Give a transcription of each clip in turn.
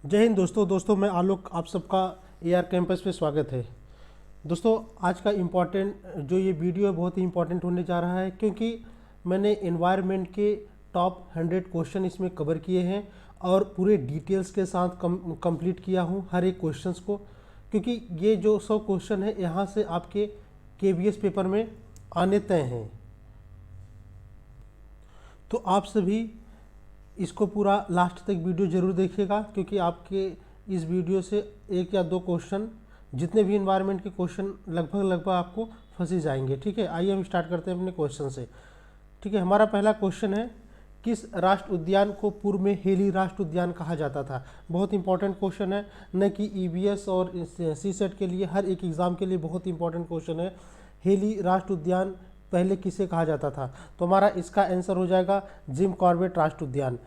जय हिंद दोस्तों मैं आलोक, आप सबका एआर कैंपस पे स्वागत है। दोस्तों आज का इम्पॉर्टेंट जो ये वीडियो है बहुत ही इम्पॉर्टेंट होने जा रहा है, क्योंकि मैंने एनवायरनमेंट के टॉप 100 क्वेश्चन इसमें कवर किए हैं और पूरे डिटेल्स के साथ कंप्लीट किया हूँ हर एक क्वेश्चंस को, क्योंकि ये जो 100 क्वेश्चन है यहाँ से आपके केवीएस पेपर में आने तय हैं। तो आप सभी इसको पूरा लास्ट तक वीडियो ज़रूर देखिएगा, क्योंकि आपके इस वीडियो से एक या दो क्वेश्चन, जितने भी इन्वायरमेंट के क्वेश्चन लगभग आपको फंसी जाएंगे। ठीक है, आइए हम स्टार्ट करते हैं अपने क्वेश्चन से। ठीक है, हमारा पहला क्वेश्चन है, किस राष्ट्र उद्यान को पूर्व में हेली राष्ट्र उद्यान कहा जाता था। बहुत इंपॉर्टेंट क्वेश्चन है, न कि ईवीएस और सीसेट के लिए, हर एक एग्ज़ाम के लिए बहुत इंपॉर्टेंट क्वेश्चन है। हेली राष्ट्र उद्यान पहले किसे कहा जाता था? तो हमारा इसका आंसर हो जाएगा जिम कॉर्बेट राष्ट्र उद्यान।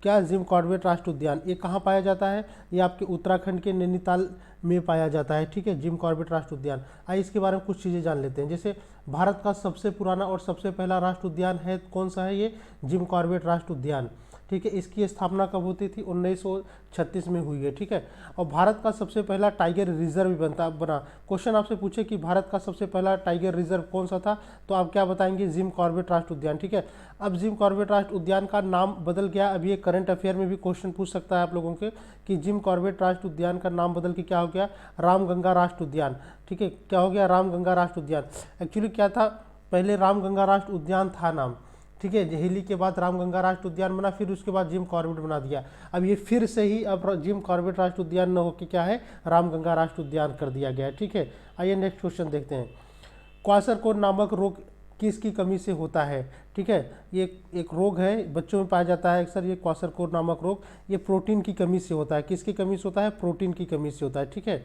क्या जिम कॉर्बेट राष्ट्र उद्यान ये कहाँ पाया जाता है? ये आपके उत्तराखंड के नैनीताल में पाया जाता है। ठीक है, जिम कॉर्बेट राष्ट्र उद्यान। आइए इसके बारे में कुछ चीज़ें जान लेते हैं। जैसे भारत का सबसे पुराना और सबसे पहला राष्ट्र उद्यान है, कौन सा है? ये जिम कॉर्बेट राष्ट्र उद्यान। ठीक है, इसकी स्थापना कब होती थी? 1936 में हुई है। ठीक है, और भारत का सबसे पहला टाइगर रिजर्व बना। क्वेश्चन आपसे पूछे कि भारत का सबसे पहला टाइगर रिजर्व कौन सा था, तो आप क्या बताएंगे? जिम कॉर्बेट राष्ट्र उद्यान। ठीक है, अब जिम कॉर्बेट राष्ट्र उद्यान का नाम बदल गया। अभी ये करंट अफेयर में भी क्वेश्चन पूछ सकता है आप लोगों के कि जिम कॉर्बेट राष्ट्र उद्यान का नाम बदल के क्या हो गया? रामगंगा राष्ट्र उद्यान। ठीक है, क्या हो गया? रामगंगा राष्ट्र उद्यान। एक्चुअली क्या था, पहले रामगंगा राष्ट्र उद्यान था नाम। ठीक है, हेली के बाद रामगंगा राष्ट्र उद्यान बना, फिर उसके बाद जिम कॉर्बेट बना दिया। अब ये फिर से ही अब जिम कॉर्बेट राष्ट्र उद्यान न होकर क्या है, रामगंगा राष्ट्र उद्यान कर दिया गया है। ठीक है, आइए नेक्स्ट क्वेश्चन देखते हैं। क्वाशरकोर नामक रोग किसकी कमी से होता है? ठीक है, ये एक रोग है, बच्चों में पाया जाता है अक्सर। ये क्वाशरकोर नामक रोग ये प्रोटीन की कमी से होता है। किसकी कमी से होता है? प्रोटीन की कमी से होता है। ठीक है,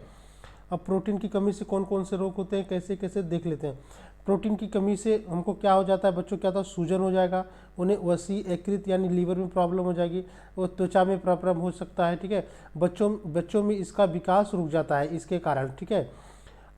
अब प्रोटीन की कमी से कौन कौन से रोग होते हैं, कैसे कैसे देख लेते हैं। प्रोटीन की कमी से हमको क्या हो जाता है बच्चों? क्या होता है? सूजन हो जाएगा, उन्हें वसी यकृत यानी लीवर में प्रॉब्लम हो जाएगी, वो त्वचा में प्रॉब्लम हो सकता है। ठीक है, बच्चों में इसका विकास रुक जाता है इसके कारण। ठीक है,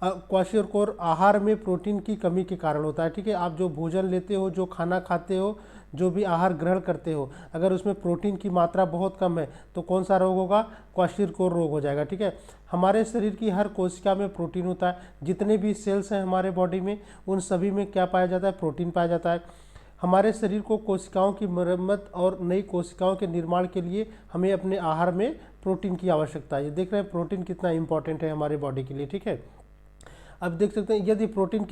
क्वाशरकोर आहार में प्रोटीन की कमी के कारण होता है। ठीक है, आप जो भोजन लेते हो, जो खाना खाते हो, जो भी आहार ग्रहण करते हो, अगर उसमें प्रोटीन की मात्रा बहुत कम है तो कौन सा रोग होगा? क्वाशरकोर रोग हो जाएगा। ठीक है, हमारे शरीर की हर कोशिका में प्रोटीन होता है। जितने भी सेल्स हैं हमारे बॉडी में, उन सभी में क्या पाया जाता है? प्रोटीन पाया जाता है। हमारे शरीर को कोशिकाओं की मरम्मत और नई कोशिकाओं के निर्माण के लिए हमें अपने आहार में प्रोटीन की आवश्यकता है। ये देख रहे हैं प्रोटीन कितना इंपॉर्टेंट है हमारे बॉडी के लिए। ठीक है, अब देख सकते हैं यदि प्रोटीन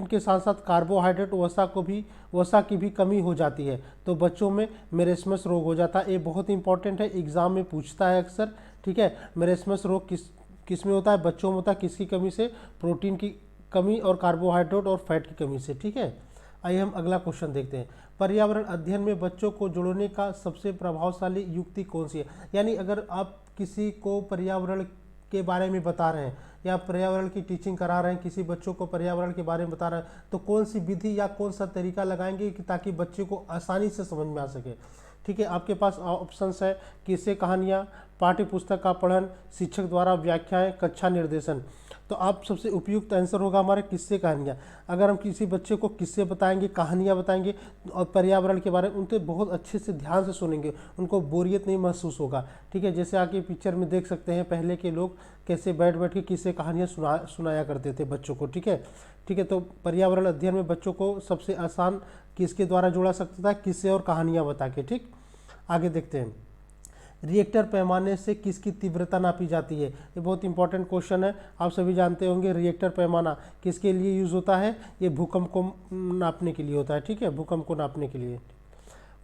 के साथ साथ कार्बोहाइड्रेट वसा की भी कमी हो जाती है तो बच्चों में मेरेस्मस रोग हो जाता है। ये बहुत इंपॉर्टेंट है, एग्जाम में पूछता है अक्सर। ठीक है, मेरेस्मस रोग किस में होता है? बच्चों में होता है। किसकी कमी से? प्रोटीन की कमी और कार्बोहाइड्रेट और फैट की कमी से। ठीक है, आइए हम अगला क्वेश्चन देखते हैं। पर्यावरण अध्ययन में बच्चों को जोड़ने का सबसे प्रभावशाली युक्ति कौन सी है? यानी अगर आप किसी को पर्यावरण के बारे में बता रहे हैं या पर्यावरण की टीचिंग करा रहे हैं, किसी बच्चों को पर्यावरण के बारे में बता रहे हैं, तो कौन सी विधि या कौन सा तरीका लगाएंगे कि ताकि बच्चे को आसानी से समझ में आ सके। ठीक है, आपके पास ऑप्शंस है, किस्से कहानियाँ, पाठ्य पुस्तक का पठन, शिक्षक द्वारा व्याख्याएं, कक्षा निर्देशन। तो आप सबसे उपयुक्त आंसर होगा हमारे किस्से कहानियाँ। अगर हम किसी बच्चे को किस्से बताएंगे, कहानियाँ बताएंगे और पर्यावरण के बारे में, उनके बहुत अच्छे से ध्यान से सुनेंगे, उनको बोरियत नहीं महसूस होगा। ठीक है, जैसे आगे पिक्चर में देख सकते हैं पहले के लोग कैसे बैठ बैठ के किस्से कहानियाँ सुनाया करते थे बच्चों को। ठीक है, तो पर्यावरण अध्ययन में बच्चों को सबसे आसान किसके द्वारा जोड़ा सकता था? किस्से और कहानियाँ बता के। ठीक, आगे देखते हैं। रिएक्टर पैमाने से किसकी तीव्रता नापी जाती है? ये बहुत इंपॉर्टेंट क्वेश्चन है, आप सभी जानते होंगे। रिएक्टर पैमाना किसके लिए यूज़ होता है? ये भूकंप को नापने के लिए होता है। ठीक है, भूकंप को नापने के लिए।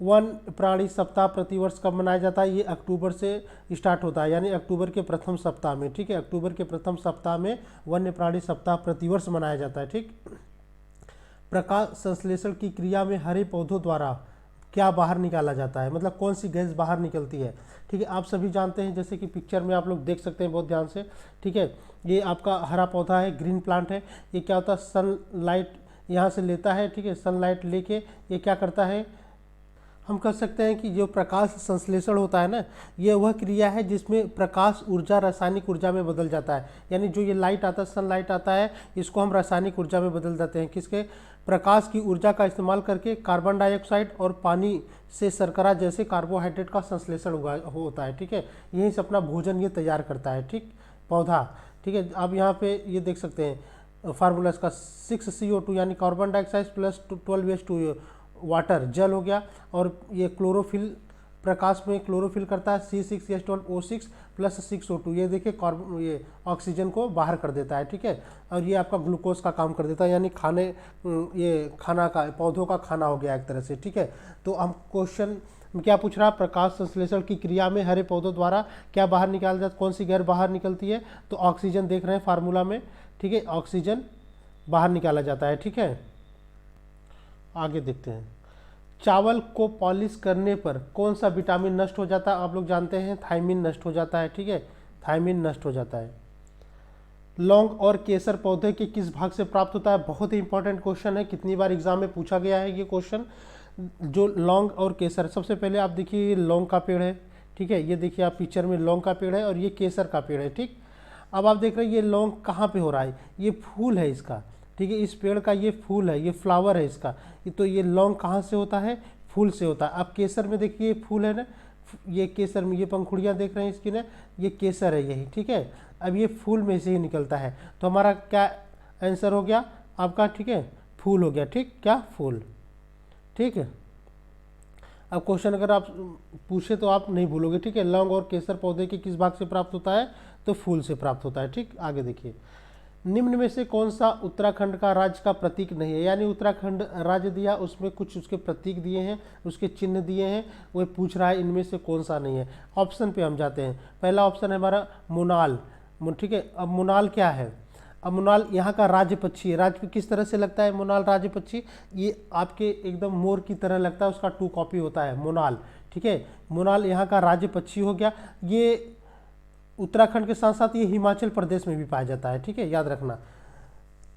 वन्य प्राणी सप्ताह प्रतिवर्ष कब मनाया जाता है? ये अक्टूबर से स्टार्ट होता है, यानी अक्टूबर के प्रथम सप्ताह में। ठीक है, अक्टूबर के प्रथम सप्ताह में वन्य प्राणी सप्ताह प्रतिवर्ष मनाया जाता है। ठीक, प्रकाश संश्लेषण की क्रिया में हरे पौधों द्वारा क्या बाहर निकाला जाता है? मतलब कौन सी गैस बाहर निकलती है? ठीक है, आप सभी जानते हैं, जैसे कि पिक्चर में आप लोग देख सकते हैं बहुत ध्यान से। ठीक है, ये आपका हरा पौधा है, ग्रीन प्लांट है। ये क्या होता है? सनलाइट यहाँ से लेता है। ठीक है, सनलाइट लेके ये क्या करता है? हम कह सकते हैं कि जो प्रकाश संश्लेषण होता है ना, ये वह क्रिया है जिसमें प्रकाश ऊर्जा रासायनिक ऊर्जा में बदल जाता है। यानी जो ये लाइट आता है, सनलाइट आता है, इसको हम रासायनिक ऊर्जा में बदल देते हैं। किसके? प्रकाश की ऊर्जा का इस्तेमाल करके कार्बन डाइऑक्साइड और पानी से शर्करा जैसे कार्बोहाइड्रेट का संश्लेषण होता है। ठीक है, यहीं से अपना भोजन ये तैयार करता है। ठीक, पौधा। ठीक है, आप यहाँ पे ये देख सकते हैं फार्मूला इसका 6CO2 यानी carbon dioxide plus 12H2O water, जल हो गया। और ये क्लोरोफिल, प्रकाश में क्लोरोफिल करता है C6H12O6 प्लस 6O2, ये देखिए कार्बन, ये ऑक्सीजन को बाहर कर देता है। ठीक है, और ये आपका ग्लूकोज का काम कर देता है, यानी खाने, ये खाना का, पौधों का खाना हो गया एक तरह से। ठीक है, तो हम क्वेश्चन में क्या पूछ रहा है? प्रकाश संश्लेषण की क्रिया में हरे पौधों द्वारा क्या बाहर निकाल जाता, कौन सी गैर बाहर निकलती है? तो ऑक्सीजन देख रहे हैं फार्मूला में। ठीक है, ऑक्सीजन बाहर निकाला जाता है। ठीक है, आगे देखते हैं। चावल को पॉलिश करने पर कौन सा विटामिन नष्ट हो जाता है? आप लोग जानते हैं थायमिन नष्ट हो जाता है। ठीक है, थायमिन नष्ट हो जाता है। लौंग और केसर पौधे के किस भाग से प्राप्त होता है? बहुत ही इंपॉर्टेंट क्वेश्चन है, कितनी बार एग्जाम में पूछा गया है ये क्वेश्चन। जो लौंग और केसर, सबसे पहले आप देखिए लौंग का पेड़ है। ठीक है, ये देखिए आप पिक्चर में लौंग का पेड़ है और ये केसर का पेड़ है। ठीक, अब आप देख रहे हैं ये लौंग कहाँ पे हो रहा है? ये फूल है इसका। ठीक है, इस पेड़ का ये फूल है, ये फ्लावर है इसका। तो ये लौंग कहाँ से होता है? फूल से होता है। अब केसर में देखिए फूल है ना, ये केसर में ये पंखुड़ियाँ देख रहे हैं इसकी ना, ये केसर है यही। ठीक है, अब ये फूल में से ही निकलता है। तो हमारा क्या आंसर हो गया आपका? ठीक है, फूल हो गया। ठीक, क्या? फूल। ठीक है, अब क्वेश्चन अगर आप पूछे तो आप नहीं भूलोगे। ठीक है, लौंग और केसर पौधे के किस भाग से प्राप्त होता है? तो फूल से प्राप्त होता है। ठीक, आगे देखिए। निम्न में से कौन सा उत्तराखंड का राज्य का प्रतीक नहीं है? यानी उत्तराखंड राज्य दिया, उसमें कुछ उसके प्रतीक दिए हैं, उसके चिन्ह दिए हैं, वो पूछ रहा है इनमें से कौन सा नहीं है। ऑप्शन पे हम जाते हैं। पहला ऑप्शन है हमारा मोनाल। ठीक है, अब मोनाल क्या है? अब मोनाल यहाँ का राज्य पक्षी है। राज्य किस तरह से लगता है मोनाल राज्य पक्षी? ये आपके एकदम मोर की तरह लगता है, उसका 2 कॉपी होता है मोनाल। ठीक है, मोनाल यहाँ का राज्य पक्षी हो गया। ये उत्तराखंड के साथ साथ ये हिमाचल प्रदेश में भी पाया जाता है। ठीक है, याद रखना।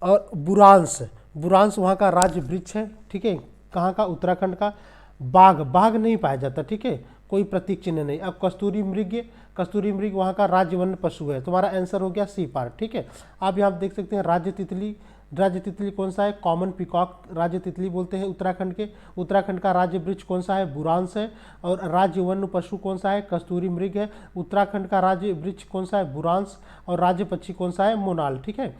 और बुरांश, बुरांश वहाँ का राज्य वृक्ष है। ठीक है, कहाँ का? उत्तराखंड का। बाघ, बाघ नहीं पाया जाता। ठीक है, कोई प्रतीक चिन्ह नहीं। अब कस्तूरी मृग, कस्तूरी मृग वहाँ का राज्य वन्य पशु है। तुम्हारा आंसर हो गया सी पार्ट। ठीक है, आप यहाँ देख सकते हैं राज्य तितली। राज्य तितली कौन सा है? कॉमन पिकॉक राज्य तितली बोलते हैं उत्तराखंड के। उत्तराखंड का राज्य वृक्ष कौन सा है? बुरांश है। और राज्य वन्य पशु कौन सा है? कस्तूरी मृग है। उत्तराखंड का राज्य वृक्ष कौन सा है? बुरांश। और राज्य पक्षी कौन सा है? मोनाल। ठीक है,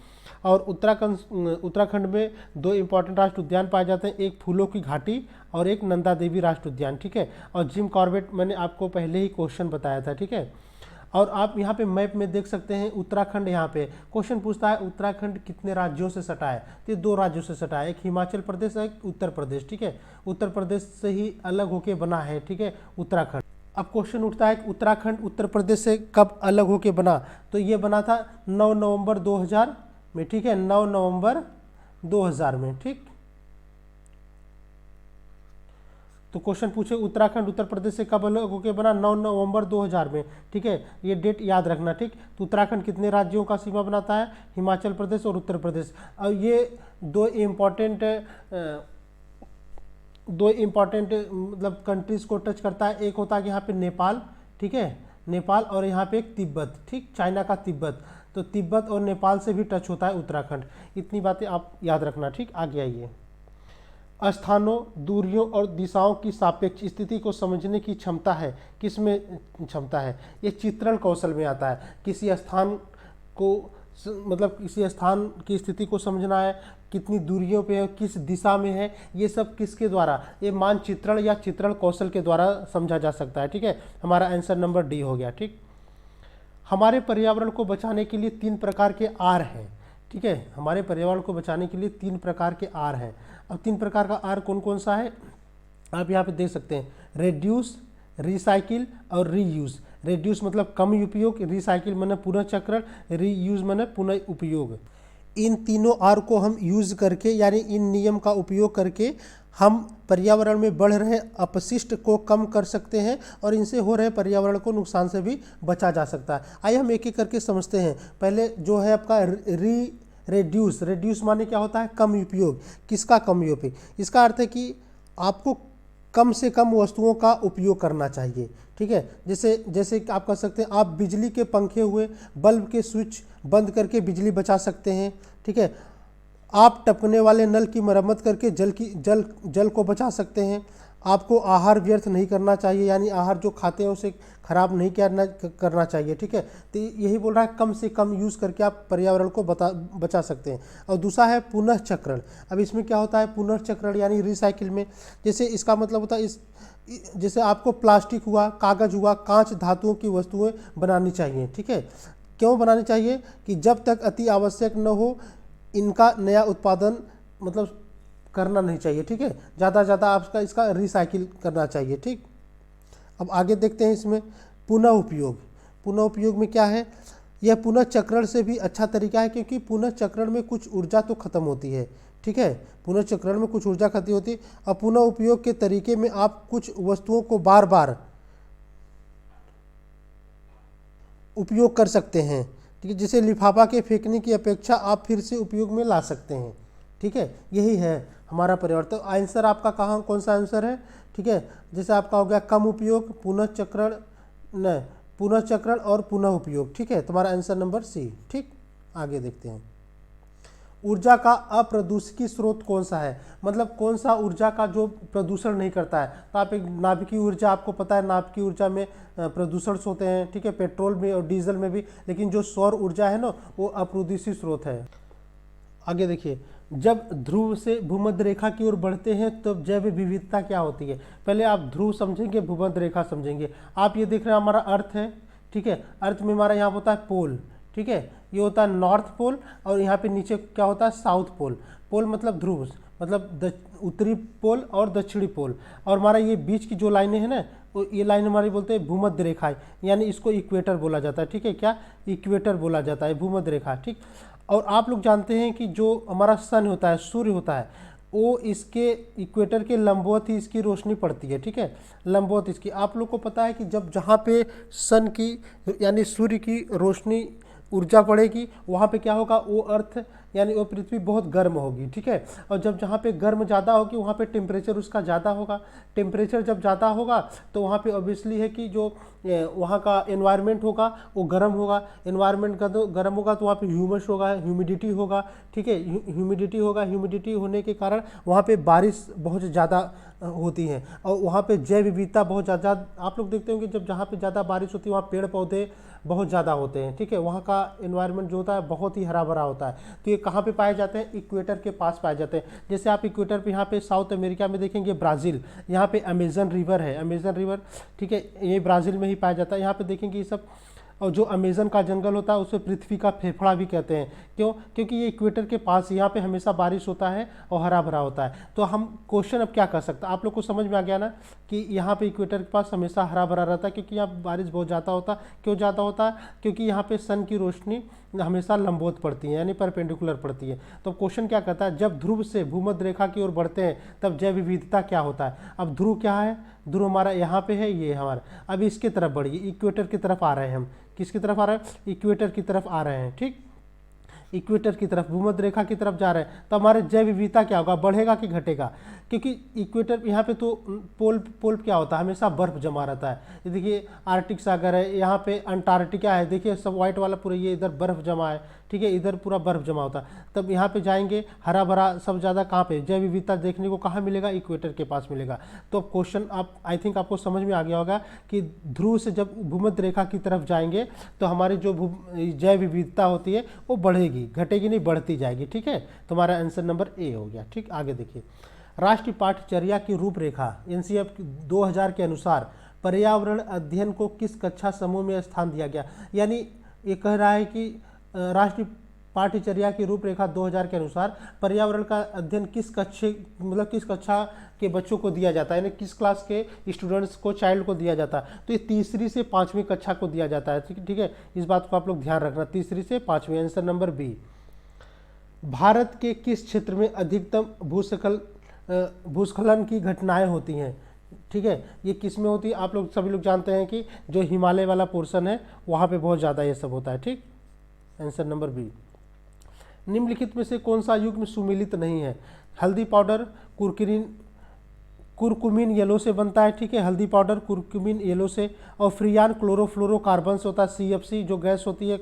और उत्तराखंड में 2 इंपॉर्टेंट राष्ट्रीय उद्यान पाए जाते हैं, एक फूलों की घाटी और एक नंदा देवी राष्ट्रीय उद्यान। ठीक है, और जिम कॉर्बेट मैंने आपको पहले ही क्वेश्चन बताया था। ठीक है, और आप यहाँ पे मैप में देख सकते हैं उत्तराखंड, यहाँ पे क्वेश्चन पूछता है उत्तराखंड कितने राज्यों से सटा है? तो ये 2 राज्यों से सटा है, एक हिमाचल प्रदेश और एक उत्तर प्रदेश। ठीक है, उत्तर प्रदेश से ही अलग होके बना है। ठीक है, उत्तराखंड। अब क्वेश्चन उठता है कि उत्तराखंड उत्तर प्रदेश से कब अलग होके बना? तो ये बना था 9 नवंबर 2000 में। ठीक है, 9 नवंबर 2000 में। ठीक, तो क्वेश्चन पूछे उत्तराखंड उत्तर प्रदेश से कब अलग होकर बना? 9 नवंबर 2000 में। ठीक है, ये डेट याद रखना। ठीक, तो उत्तराखंड कितने राज्यों का सीमा बनाता है? हिमाचल प्रदेश और उत्तर प्रदेश। और ये 2 इम्पॉर्टेंट मतलब कंट्रीज को टच करता है। एक होता है कि यहाँ पे नेपाल। ठीक है, नेपाल, और यहाँ पे एक तिब्बत। ठीक, चाइना का तिब्बत। तो तिब्बत और नेपाल से भी टच होता है उत्तराखंड। इतनी बातें आप याद रखना। ठीक, आगे आइए। स्थानों, दूरियों और दिशाओं की सापेक्ष स्थिति को समझने की क्षमता है, किसमें क्षमता है? ये चित्रण कौशल में आता है। किसी स्थान को मतलब किसी स्थान की स्थिति को समझना है, कितनी दूरियों पे है, किस दिशा में है, ये सब किसके द्वारा? ये मानचित्रण या चित्रण कौशल के द्वारा समझा जा सकता है। ठीक है, हमारा आंसर नंबर डी हो गया। ठीक, हमारे पर्यावरण को बचाने के लिए 3 प्रकार के आर हैं। ठीक है, हमारे पर्यावरण को बचाने के लिए 3 प्रकार के आर हैं। अब 3 प्रकार का आर कौन कौन सा है? आप यहाँ पे देख सकते हैं, रेड्यूस, रिसाइकिल और रीयूज। रेड्यूस मतलब कम उपयोग, रिसाइकिल माने पुनः चक्रण, रीयूज माने पुनः उपयोग। इन तीनों आर को हम यूज करके, यानी इन नियम का उपयोग करके हम पर्यावरण में बढ़ रहे अपशिष्ट को कम कर सकते हैं और इनसे हो रहे पर्यावरण को नुकसान से भी बचा जा सकता है। आइए हम एक एक करके समझते हैं। पहले जो है आपका रेड्यूस। रेड्यूस माने क्या होता है? कम उपयोग। किसका कम उपयोग? इसका अर्थ है कि आपको कम से कम वस्तुओं का उपयोग करना चाहिए। ठीक है, जैसे जैसे आप कर सकते हैं, आप बिजली के पंखे हुए, बल्ब के स्विच बंद करके बिजली बचा सकते हैं। ठीक है, आप टपकने वाले नल की मरम्मत करके जल को बचा सकते हैं। आपको आहार व्यर्थ नहीं करना चाहिए, यानी आहार जो खाते हैं उसे खराब नहीं करना चाहिए। ठीक है, तो यही बोल रहा है कम से कम यूज़ करके आप पर्यावरण को बचा सकते हैं। और दूसरा है पुनः चक्रण। अब इसमें क्या होता है पुनः चक्रण, यानी रिसाइकिल में, जैसे इसका मतलब होता है जैसे आपको प्लास्टिक हुआ, कागज़ हुआ, कांच, धातुओं की वस्तुएं बनानी चाहिए। ठीक है, क्यों बनानी चाहिए कि जब तक अति आवश्यक न हो इनका नया उत्पादन मतलब करना नहीं चाहिए। ठीक है, ज़्यादा से ज़्यादा आपका इसका रिसाइकिल करना चाहिए। ठीक, अब आगे देखते हैं इसमें पुनः उपयोग। पुनः उपयोग में क्या है, यह पुनः चक्रण से भी अच्छा तरीका है, क्योंकि पुनः चक्रण में कुछ ऊर्जा तो खत्म होती है। ठीक है, पुनः चक्रण में कुछ ऊर्जा खत्म होती है, और पुनः उपयोग के तरीके में आप कुछ वस्तुओं को बार बार उपयोग कर सकते हैं। ठीक है, जैसे लिफाफा के फेंकने की अपेक्षा आप फिर से उपयोग में ला सकते हैं। ठीक है, यही है हमारा पर्यावरण। तो आंसर आपका कहाँ कौन सा आंसर है? ठीक है, जैसे आपका हो गया कम उपयोग, पुनः चक्रण, न पुनः चक्रण और पुनः उपयोग। ठीक है, तुम्हारा आंसर नंबर सी। ठीक, आगे देखते हैं। ऊर्जा का अप्रदूषित स्रोत कौन सा है, मतलब कौन सा ऊर्जा का जो प्रदूषण नहीं करता है। तो आप एक नाभिकीय ऊर्जा, आपको पता है नाभिकीय ऊर्जा में प्रदूषण होते हैं। ठीक है, पेट्रोल में और डीजल में भी, लेकिन जो सौर ऊर्जा है ना वो अप्रदूषित स्रोत है। आगे देखिए, जब ध्रुव से भूमध्य रेखा की ओर बढ़ते हैं तब जैव विविधता क्या होती है। पहले आप ध्रुव समझेंगे, भूमध्य रेखा समझेंगे। आप ये देख रहे हैं हमारा अर्थ है। ठीक है, अर्थ में हमारा यहाँ होता है पोल। ठीक है, ये होता है नॉर्थ पोल, और यहाँ पे नीचे क्या होता है साउथ पोल। पोल मतलब ध्रुव, मतलब उत्तरी पोल और दक्षिणी पोल। और हमारा ये बीच की जो लाइनें हैं ना, वो ये लाइन हमारी बोलते हैं भूमध्य रेखा है, यानी इसको इक्वेटर बोला जाता है। ठीक है, क्या इक्वेटर बोला जाता है, भूमध्य रेखा। ठीक, और आप लोग जानते हैं कि जो हमारा सन होता है, सूर्य होता है, वो इसके इक्वेटर के लंबवत ही इसकी रोशनी पड़ती है। ठीक है, लंबवत इसकी। आप लोग को पता है कि जब जहाँ पे सन की यानी सूर्य की रोशनी ऊर्जा पड़ेगी, वहाँ पे क्या होगा, वो अर्थ यानी वो पृथ्वी बहुत गर्म होगी। ठीक है, और जब जहाँ पे गर्म ज़्यादा होगी वहाँ पे टेम्परेचर उसका ज़्यादा होगा। टेम्परेचर जब ज़्यादा होगा तो वहाँ पे ऑब्वियसली है कि जो वहाँ का एनवायरनमेंट होगा वो गर्म होगा। एनवायरनमेंट का तो गर्म होगा तो वहाँ पे ह्यूमस होगा, ह्यूमिडिटी होगा। ठीक है, ह्यूमिडिटी होगा, ह्यूमिडिटी होने के कारण वहाँ पे बारिश बहुत ज़्यादा होती है, और वहाँ पे जैव विविधता बहुत ज़्यादा। आप लोग देखते होंगे जब जहाँ पे ज़्यादा बारिश होती है वहाँ पेड़ पौधे बहुत ज़्यादा होते हैं। ठीक है, वहाँ का एनवायरनमेंट जो होता है बहुत ही हरा भरा होता है। तो ये कहाँ पे पाए जाते हैं, इक्वेटर के पास पाए जाते हैं। जैसे आप इक्वेटर पे यहाँ पे साउथ अमेरिका में देखेंगे, ब्राज़ील, यहाँ पे अमेजन रिवर है, अमेजन रिवर। ठीक है, ये ब्राज़ील में ही पाया जाता है। यहाँ पे देखेंगे ये सब, और जो अमेजन का जंगल होता है उसे पृथ्वी का फेफड़ा भी कहते हैं। क्यों? क्योंकि ये इक्वेटर के पास, यहाँ पे हमेशा बारिश होता है और हरा भरा होता है। तो हम क्वेश्चन अब क्या कर सकते हैं, आप लोग को समझ में आ गया ना कि यहाँ पे इक्वेटर के पास हमेशा हरा भरा रहता है, क्योंकि यहाँ बारिश बहुत ज़्यादा होता है। क्यों ज़्यादा होता है? क्योंकि यहाँ पे सन की रोशनी हमेशा लंबवत पड़ती है, यानी परपेंडिकुलर पड़ती है। तो क्वेश्चन क्या कहता है, जब ध्रुव से भूमध्य रेखा की ओर बढ़ते हैं तब जैव विविधता क्या होता है। अब ध्रुव क्या है, ध्रुव हमारा यहाँ पे है, ये हमारा। अब इसके तरफ बढ़िए, इक्वेटर की तरफ आ रहे हैं हम। किसकी तरफ आ रहे हैं, इक्वेटर की तरफ आ रहे हैं। ठीक, इक्वेटर की तरफ, भूमध्य रेखा की तरफ जा रहे हैं, तो हमारे जैव विविधता क्या होगा, बढ़ेगा कि घटेगा। क्योंकि इक्वेटर यहाँ पे तो पोल क्या होता है, हमेशा बर्फ जमा रहता है। ये देखिए आर्टिक सागर है, यहाँ पे अंटार्कटिका है, देखिए सब व्हाइट वाला पूरा ये इधर बर्फ जमा है। ठीक है, इधर पूरा बर्फ जमा होता है। तब यहाँ पे जाएंगे हरा भरा सब ज़्यादा, कहाँ पे जैव विविधता देखने को कहाँ मिलेगा, इक्वेटर के पास मिलेगा। तो क्वेश्चन आप आई थिंक आपको समझ में आ गया होगा कि ध्रुव से जब भूमध्य रेखा की तरफ जाएंगे तो हमारी जो जैव विविधता होती है वो बढ़ेगी, घटेगी नहीं, बढ़ती जाएगी। ठीक है, तुम्हारा आंसर नंबर ए हो गया। ठीक, आगे देखिए, राष्ट्रीय पाठ्यचर्या की रूपरेखा एनसीईआरटी 2000 के अनुसार पर्यावरण अध्ययन को किस कक्षा समूह में स्थान दिया गया। यानी ये कह रहा है कि राष्ट्रीय पाठ्यचर्या की रूपरेखा 2000 के अनुसार पर्यावरण का अध्ययन किस कक्षा, मतलब किस कक्षा के बच्चों को दिया जाता है, यानी किस क्लास के स्टूडेंट्स को, चाइल्ड को दिया जाता है। तो ये तीसरी से 5वीं कक्षा को दिया जाता है। ठीक है, इस बात को आप लोग ध्यान रखना, तीसरी से 5वीं। Answer number B. भारत के किस क्षेत्र में अधिकतम भूस्खलन की घटनाएं होती हैं। ठीक है, ये किस में होती है, आप लोग सभी लोग जानते हैं कि जो हिमालय वाला पोर्शन है वहाँ पे बहुत ज़्यादा ये सब होता है। ठीक, आंसर नंबर बी। निम्नलिखित में से कौन सा युग्म सुमेलित नहीं है, हल्दी पाउडर, कुरकुमिन येलो से बनता है, ठीक है, हल्दी पाउडर कुरकुमिन येलो से। और फ्रियान क्लोरोफ्लोरोकार्बन से होता है, CFC जो गैस होती है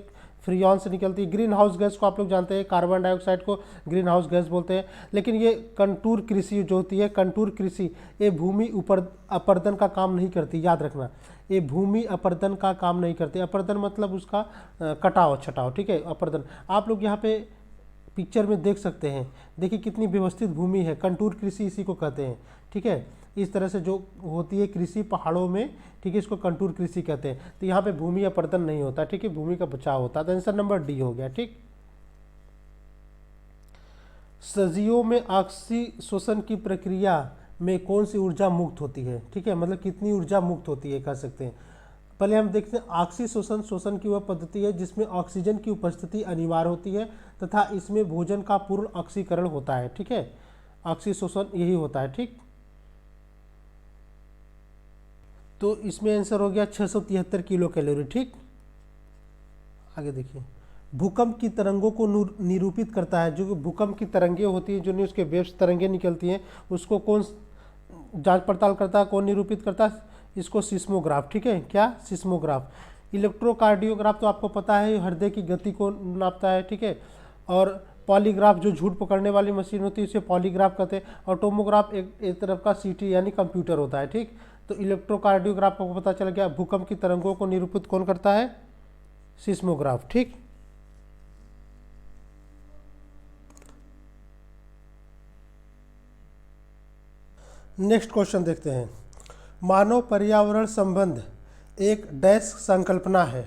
फ्रियॉन से निकलती है। ग्रीन हाउस गैस को आप लोग जानते हैं, कार्बन डाइऑक्साइड को ग्रीन हाउस गैस बोलते हैं। लेकिन ये कंटूर कृषि जो होती है, कंटूर कृषि, ये भूमि ऊपर अपर्दन का काम नहीं करती, याद रखना, ये भूमि अपर्दन का काम नहीं करती। अपर्दन मतलब उसका कटाव छटाव, ठीक है, अपर्दन। आप लोग यहाँ पे पिक्चर में देख सकते हैं, देखिए कितनी व्यवस्थित भूमि है, कंटूर कृषि इसी को कहते हैं, ठीक है। इस तरह से जो होती है कृषि पहाड़ों में, ठीक है, इसको कंटूर कृषि कहते हैं। तो यहाँ पे भूमि अपर्दन नहीं होता, ठीक है, भूमि का बचाव होता है। तो आंसर नंबर डी हो गया, ठीक। सजीवों में ऑक्सीशोषण की प्रक्रिया में कौन सी ऊर्जा मुक्त होती है, ठीक है, मतलब कितनी ऊर्जा मुक्त होती है कह सकते हैं। पहले हम देखते हैं ऑक्सीशोषण शोषण की वह पद्धति है जिसमें ऑक्सीजन की उपस्थिति अनिवार्य होती है तथा इसमें भोजन का पूर्ण ऑक्सीकरण होता है, ठीक है, ऑक्सीशोषण यही होता है, ठीक। तो इसमें आंसर हो गया 673 किलो कैलोरी, ठीक। आगे देखिए, भूकंप की तरंगों को निरूपित करता है, जो भूकंप की तरंगें होती हैं, जो न्यूज़ के वेव्स तरंगें निकलती हैं, उसको कौन जांच पड़ताल करता है, कौन निरूपित करता है, इसको सिस्मोग्राफ, ठीक है, क्या, सिस्मोग्राफ। इलेक्ट्रोकार्डियोग्राफ तो आपको पता है हृदय की गति को नापता है, ठीक है। और पॉलीग्राफ जो झूठ पकड़ने वाली मशीन होती है उसे पॉलीग्राफ कहते हैं। और टोमोग्राफ एक तरफ का CT यानी कंप्यूटर होता है, ठीक। तो इलेक्ट्रोकार्डियोग्राफ को पता चल गया, भूकंप की तरंगों को निरूपित कौन करता है, सिस्मोग्राफ, ठीक। नेक्स्ट क्वेश्चन देखते हैं। मानव पर्यावरण संबंध एक डैश संकल्पना है।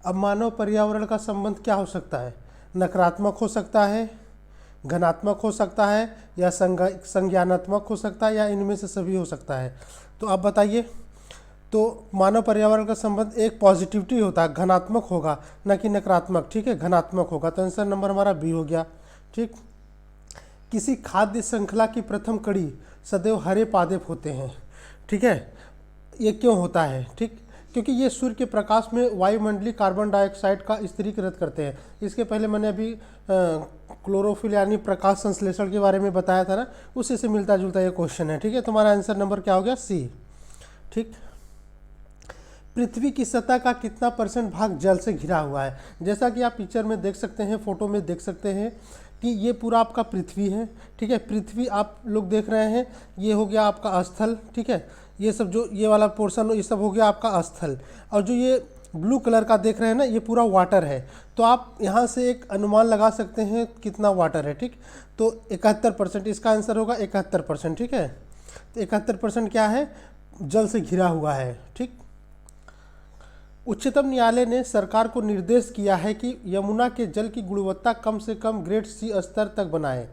अब मानव पर्यावरण का संबंध क्या हो सकता है, नकारात्मक हो सकता है, घनात्मक हो सकता है, या संज्ञानात्मक हो सकता है, या इनमें से सभी हो सकता है। तो आप बताइए। तो मानव पर्यावरण का संबंध एक पॉजिटिविटी होता है, घनात्मक होगा न कि नकारात्मक, ठीक है, घनात्मक होगा। तो आंसर नंबर हमारा बी हो गया, ठीक। किसी खाद्य श्रृंखला की प्रथम कड़ी सदैव हरे पादप होते हैं, ठीक है, ये क्यों होता है, ठीक, क्योंकि ये सूर्य के प्रकाश में वायुमंडलीय कार्बन डाइऑक्साइड का स्थिरीकृत करते हैं। इसके पहले मैंने अभी क्लोरोफिल यानी प्रकाश संश्लेषण के बारे में बताया था ना, उसी से मिलता जुलता ये क्वेश्चन है, ठीक है। तुम्हारा आंसर नंबर क्या हो गया, सी, ठीक। पृथ्वी की सतह का कितना % भाग जल से घिरा हुआ है। जैसा कि आप पिक्चर में देख सकते हैं, फोटो में देख सकते हैं कि ये पूरा आपका पृथ्वी है, ठीक है, पृथ्वी आप लोग देख रहे हैं, ये हो गया आपका स्थल, ठीक है, ये सब जो ये वाला पोर्शन ये सब हो गया आपका स्थल। और जो ये ब्लू कलर का देख रहे हैं ना, ये पूरा वाटर है। तो आप यहाँ से एक अनुमान लगा सकते हैं कितना वाटर है, ठीक। तो 71%, इसका आंसर होगा 71%, ठीक है। तो 71% क्या है, जल से घिरा हुआ है, ठीक। उच्चतम न्यायालय ने सरकार को निर्देश किया है कि यमुना के जल की गुणवत्ता कम से कम ग्रेड C स्तर तक बनाए,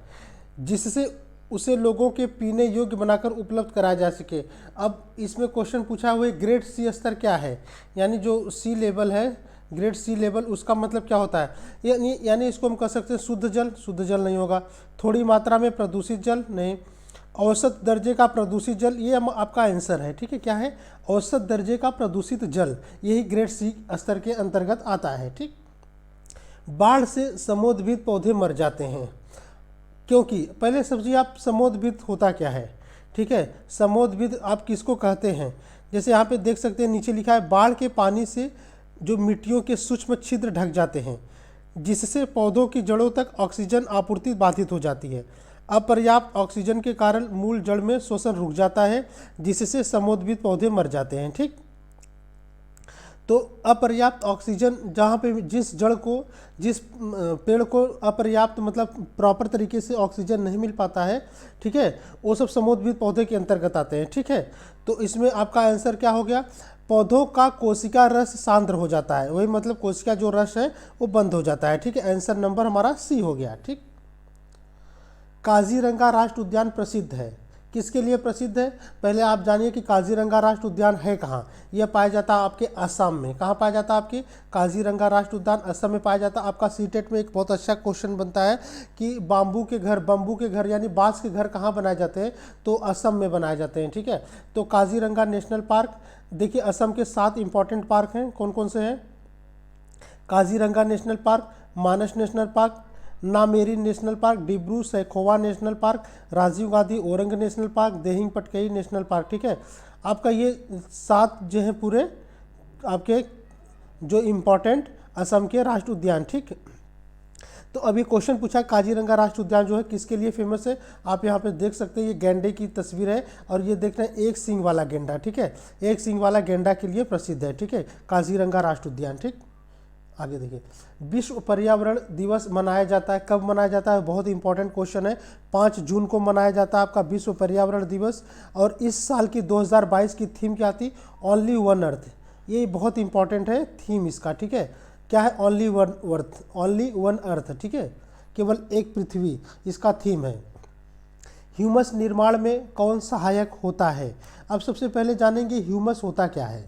जिससे उसे लोगों के पीने योग्य बनाकर उपलब्ध कराया जा सके। अब इसमें क्वेश्चन पूछा हुआ है ग्रेड C स्तर क्या है, यानी जो C लेवल है, ग्रेड C लेवल, उसका मतलब क्या होता है, यानी इसको हम कह सकते हैं शुद्ध जल नहीं होगा, थोड़ी मात्रा में प्रदूषित जल नहीं, औसत दर्जे का प्रदूषित जल, ये आपका आंसर है, ठीक है, क्या है, औसत दर्जे का प्रदूषित जल, यही ग्रेड C स्तर के अंतर्गत आता है, ठीक। बाढ़ से समोद्भिद पौधे मर जाते हैं क्योंकि, पहले समझिए आप समोद्भिद होता क्या है, ठीक है, समोद्भिद आप किसको कहते हैं। जैसे यहाँ पे देख सकते हैं नीचे लिखा है, बाढ़ के पानी से जो मिट्टियों के सूक्ष्म छिद्र ढक जाते हैं, जिससे पौधों की जड़ों तक ऑक्सीजन आपूर्ति बाधित हो जाती है। अपर्याप्त ऑक्सीजन के कारण मूल जड़ में श्वसन रुक जाता है, जिससे समोद्भिद पौधे मर जाते हैं, ठीक। तो अपर्याप्त ऑक्सीजन, जहाँ पे जिस जड़ को, जिस पेड़ को अपर्याप्त मतलब प्रॉपर तरीके से ऑक्सीजन नहीं मिल पाता है, ठीक है, वो सब समोद्भिद पौधे के अंतर्गत आते हैं, ठीक है। तो इसमें आपका आंसर क्या हो गया, पौधों का कोशिका रस सांद्र हो जाता है, वही मतलब कोशिका जो रस है वो बंद हो जाता है, ठीक है। आंसर नंबर हमारा सी हो गया, ठीक। काजीरंगा राष्ट्रीय उद्यान प्रसिद्ध है, किसके लिए प्रसिद्ध है, पहले आप जानिए कि काजीरंगा राष्ट्रीय उद्यान है कहाँ। यह पाया जाता है आपके असम में। कहाँ पाया जाता है आपके, काजीरंगा राष्ट्रीय उद्यान असम में पाया जाता है। आपका सीटेट में एक बहुत अच्छा क्वेश्चन बनता है कि बम्बू के घर यानी बांस के घर कहाँ बनाए जाते हैं, तो असम में बनाए जाते हैं, ठीक है। तो काजीरंगा नेशनल पार्क, देखिए असम के 7 इंपॉर्टेंट पार्क हैं, कौन कौन से हैं, Kaziranga national park, Manas national park, Nameri national park, Dibru Saikhowa national park, Rajiv Gandhi Orang national park, Dehing Patkai national park. ठीक है, आपका ये 7 जो है पूरे आपके जो इम्पोर्टेंट असम के राष्ट्रीय उद्यान। ठीक, तो अभी क्वेश्चन पूछा काजीरंगा राष्ट्रीय उद्यान जो है किसके लिए फेमस है। आप यहाँ पे देख सकते हैं ये गैंडे की तस्वीर है और ये देख रहे हैं एक सींग वाला गेंडा। ठीक है, एक सींग वाला गेंडा के लिए प्रसिद्ध है। ठीक है, काजीरंगा राष्ट्रीय उद्यान। ठीक, आगे देखिए, विश्व पर्यावरण दिवस मनाया जाता है, कब मनाया जाता है, बहुत इंपॉर्टेंट क्वेश्चन है। 5 जून को मनाया जाता है आपका विश्व पर्यावरण दिवस। और इस साल की 2022 की थीम क्या थी, ओनली वन अर्थ। ये बहुत इंपॉर्टेंट है थीम इसका। ठीक है, क्या है, only one earth, only one earth. ठीक है, केवल एक पृथ्वी इसका थीम है। ह्यूमस निर्माण में कौन सहायक होता है। अब सबसे पहले जानेंगे ह्यूमस होता क्या है।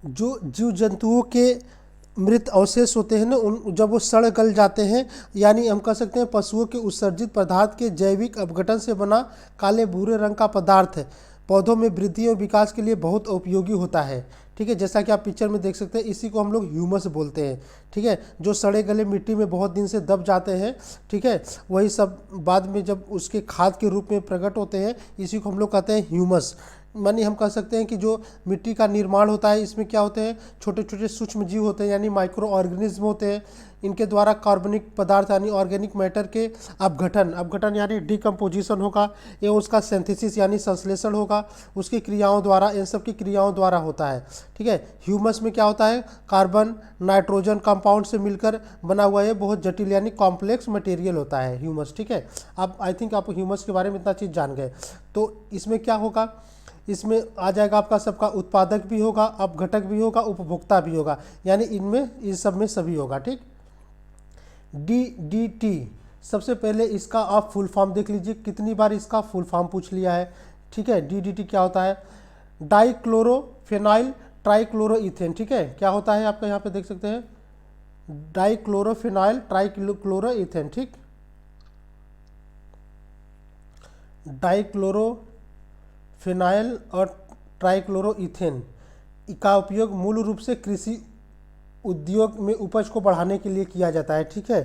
जो जीव जंतुओं के मृत अवशेष होते हैं ना, उन जब वो सड़ गल जाते हैं, यानी हम कह सकते हैं पशुओं के उत्सर्जित पदार्थ के जैविक अपघटन से बना काले भूरे रंग का पदार्थ है, पौधों में वृद्धि और विकास के लिए बहुत उपयोगी होता है। ठीक है, जैसा कि आप पिक्चर में देख सकते हैं, इसी को हम लोग ह्यूमस बोलते हैं। ठीक है, जो सड़े गले मिट्टी में बहुत दिन से दब जाते हैं, ठीक है, वही सब बाद में जब उसके खाद के रूप में प्रकट होते हैं, इसी को हम लोग कहते हैं ह्यूमस। मानी हम कह सकते हैं कि जो मिट्टी का निर्माण होता है, इसमें क्या होते हैं, छोटे छोटे सूक्ष्म जीव होते हैं, यानी माइक्रो ऑर्गेनिज्म होते हैं। इनके द्वारा कार्बनिक पदार्थ यानी ऑर्गेनिक मैटर के अपघटन यानी डिकम्पोजिशन होगा, एवं उसका सिंथेसिस यानी संश्लेषण होगा, उसकी क्रियाओं द्वारा, इन सब की क्रियाओं द्वारा होता है। ठीक है, ह्यूमस में क्या होता है, कार्बन नाइट्रोजन कंपाउंड से मिलकर बना हुआ ये बहुत जटिल यानी कॉम्प्लेक्स मटेरियल होता है ह्यूमस। ठीक है, आप आई थिंक आप ह्यूमस के बारे में इतना चीज़ जान गए। तो इसमें क्या होगा, इसमें आ जाएगा आपका सबका उत्पादक भी होगा, अपघटक भी होगा, उपभोक्ता भी होगा, यानी इनमें इस सब में सभी होगा। ठीक, DDT सबसे पहले इसका आप फुल फॉर्म देख लीजिए, कितनी बार इसका फुल फॉर्म पूछ लिया है। ठीक है, DDT क्या होता है, डाइक्लोरोफेनाइल ट्राइक्लोरोइथेन। ठीक है, क्या होता है आपका यहाँ पे देख सकते हैं, डाइक्लोरोफेनाइल ट्राइक्लोरोइथेन। ठीक, डाइक्लोरोफेनाइल और ट्राइक्लोरोइथेन का उपयोग मूल रूप से कृषि उद्योग में उपज को बढ़ाने के लिए किया जाता है। ठीक है,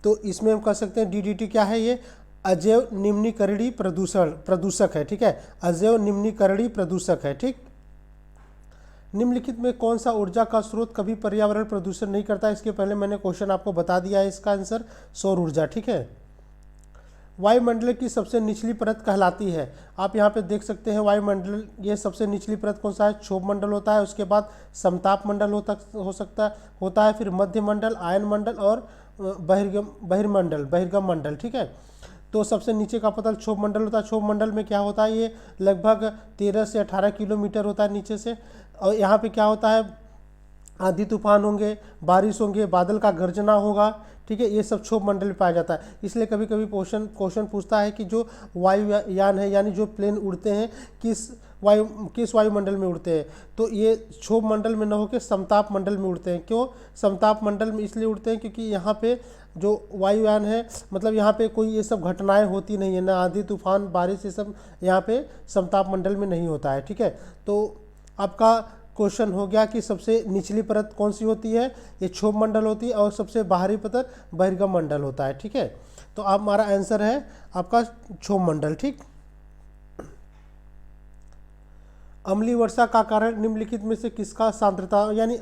तो इसमें हम कह सकते हैं DDT क्या है, ये अजैव निम्नीकरणीय प्रदूषक है। ठीक है, अजैव निम्नीकरणीय प्रदूषक है। ठीक, निम्नलिखित में कौन सा ऊर्जा का स्रोत कभी पर्यावरण प्रदूषण नहीं करता, इसके पहले मैंने क्वेश्चन आपको बता दिया है, इसका आंसर सौर ऊर्जा। ठीक है, वायुमंडल की सबसे निचली परत कहलाती है। आप यहाँ पे देख सकते हैं वायुमंडल, ये सबसे निचली परत कौन सा है, क्षोभ मंडल होता है, उसके बाद समताप मंडल होता है, फिर मध्य मंडल, आयन मंडल और बहिर्गम मंडल। ठीक है, तो सबसे नीचे का पतल क्षोभ मंडल होता है। क्षोभ मंडल में क्या होता है, ये लगभग 13 से 18 किलोमीटर होता है नीचे से। और यहाँ पे क्या होता है, आंधी तूफान होंगे, बारिश होंगे, बादल का गर्जना होगा। ठीक है, ये सब क्षोभ मंडल में पाया जाता है। इसलिए कभी कभी क्वेश्चन पूछता है कि जो वायुयान है यानी जो प्लेन उड़ते हैं किस वायुमंडल में उड़ते हैं, तो ये क्षोभ मंडल में न होकर समताप मंडल में उड़ते हैं। क्यों समताप मंडल में इसलिए उड़ते हैं क्योंकि यहाँ पे जो वायुयान है, मतलब यहाँ पे कोई ये सब घटनाएं होती नहीं है, ना आंधी तूफान बारिश, ये सब यहाँ पे समताप मंडल में नहीं होता है। ठीक है, तो आपका क्वेश्चन हो गया कि सबसे निचली परत कौन सी होती है, ये क्षोभ मंडल होती है, और सबसे बाहरी परत बहिर्गम मंडल होता है। ठीक है, तो आप हमारा आंसर है आपका क्षोभ मंडल। ठीक, अम्लीय वर्षा का कारण निम्नलिखित में से किसका सांद्रता, यानी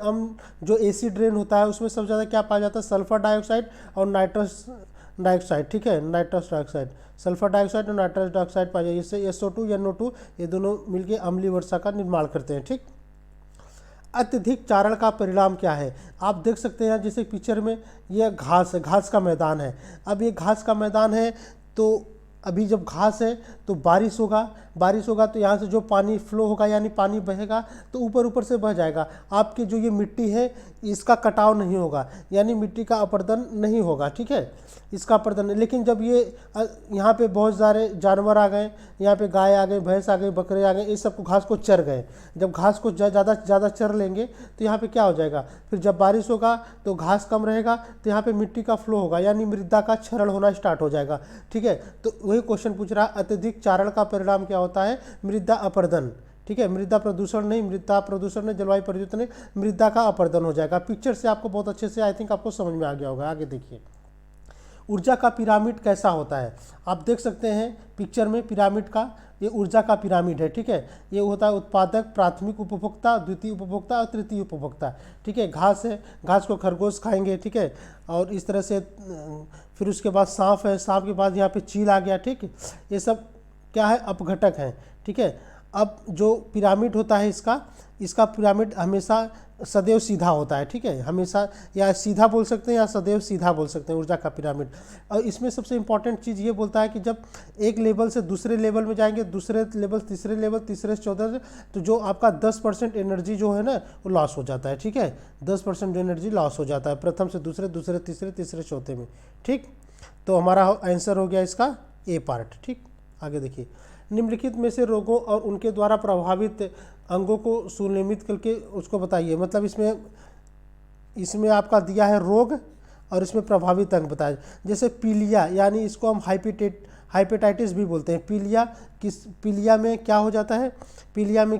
जो एसिड रेन होता है उसमें सबसे ज़्यादा क्या पाया जाता है, सल्फर डाइऑक्साइड और नाइट्रस डाइऑक्साइड। ठीक है, नाइट्रस डाइऑक्साइड, सल्फर डाइऑक्साइड और नाइट्रस डाइऑक्साइड पाया जाए, इससे SO2 NO2 ये दोनों मिलकर अम्लीय वर्षा का निर्माण करते हैं। ठीक, अत्यधिक चारण का परिणाम क्या है, आप देख सकते हैं जैसे पिक्चर में ये घास है, घास का मैदान है। अब ये घास का मैदान है, तो अभी जब घास है तो बारिश होगा तो यहाँ से जो पानी फ्लो होगा यानी पानी बहेगा तो ऊपर से बह जाएगा। आपकी जो ये मिट्टी है इसका कटाव नहीं होगा, यानी मिट्टी का अपरदन नहीं होगा। ठीक है, इसका अपरदन नहीं। लेकिन जब ये यहाँ पे बहुत सारे जानवर आ गए, यहाँ पे गाय आ गए, भैंस आ गए, बकरे आ गए, इस सबको घास को चर गए। जब घास को ज़्यादा चर लेंगे तो यहाँ पे क्या हो जाएगा, फिर जब बारिश होगा तो घास कम रहेगा, तो यहाँ पे मिट्टी का फ्लो होगा यानी मृदा का क्षरण होना स्टार्ट हो जाएगा। ठीक है, तो वही क्वेश्चन पूछ रहा है, अत्यधिक चारण का परिणाम क्या होता है, मृदा अपरदन। ठीक है, मृदा प्रदूषण नहीं, जलवायु परिवर्तन नहीं, मृदा का अपरदन हो जाएगा। पिक्चर से आपको बहुत अच्छे से आई थिंक आपको समझ में आ गया होगा। आगे देखिए, ऊर्जा का पिरामिड कैसा होता है? आप देख सकते हैं पिक्चर में पिरामिड का, ये ऊर्जा का पिरामिड है, ठीक है। ये होता है उत्पादक, प्राथमिक उपभोक्ता, द्वितीय उपभोक्ता और तृतीय उपभोक्ता, ठीक है। घास है, घास को खरगोश खाएंगे, ठीक है। और इस तरह से फिर उसके बाद सांप है, सांप के बाद यहाँ पे चील आ गया, ठीक है। ये सब क्या है? अपघटक हैं, ठीक है। अब जो पिरामिड होता है इसका पिरामिड हमेशा सदैव सीधा होता है, ठीक है। हमेशा या सीधा बोल सकते हैं या सदैव सीधा बोल सकते हैं ऊर्जा का पिरामिड। और इसमें सबसे इम्पॉर्टेंट चीज़ ये बोलता है कि जब एक लेवल से दूसरे लेवल में जाएंगे, दूसरे लेवल, तीसरे से चौथे, तो जो आपका 10% एनर्जी जो है ना वो लॉस हो जाता है, ठीक है। 10% एनर्जी लॉस हो जाता है प्रथम से दूसरे, दूसरे तीसरे, तीसरे चौथे में, ठीक। तो हमारा आंसर हो गया इसका ए पार्ट, ठीक। आगे देखिए, निम्नलिखित में से रोगों और उनके द्वारा प्रभावित अंगों को सुनियमित करके उसको बताइए। मतलब इसमें आपका दिया है रोग और इसमें प्रभावित अंग बताया। जैसे पीलिया, यानी इसको हम हाइपेटाइटिस भी बोलते हैं। पीलिया में क्या हो जाता है? पीलिया में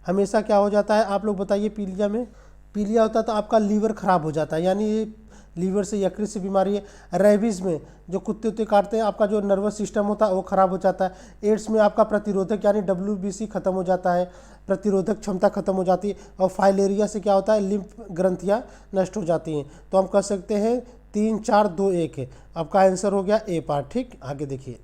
हमेशा क्या हो जाता है? आप लोग बताइए। पीलिया होता है तो आपका लीवर खराब हो जाता है, यानी ये लीवर से यकृत से बीमारी है। रेबीज़ में जो कुत्ते उत्ते काटते हैं, आपका जो नर्वस सिस्टम होता है वो खराब हो जाता है। एड्स में आपका प्रतिरोधक यानी WBC खत्म हो जाता है, प्रतिरोधक क्षमता खत्म हो जाती है। और फाइलेरिया से क्या होता है? लिम्फ ग्रंथियाँ नष्ट हो जाती हैं। तो हम कह सकते हैं 3, 4, 2, 1 है। आपका आंसर हो गया ए पार्ट, ठीक। आगे देखिए,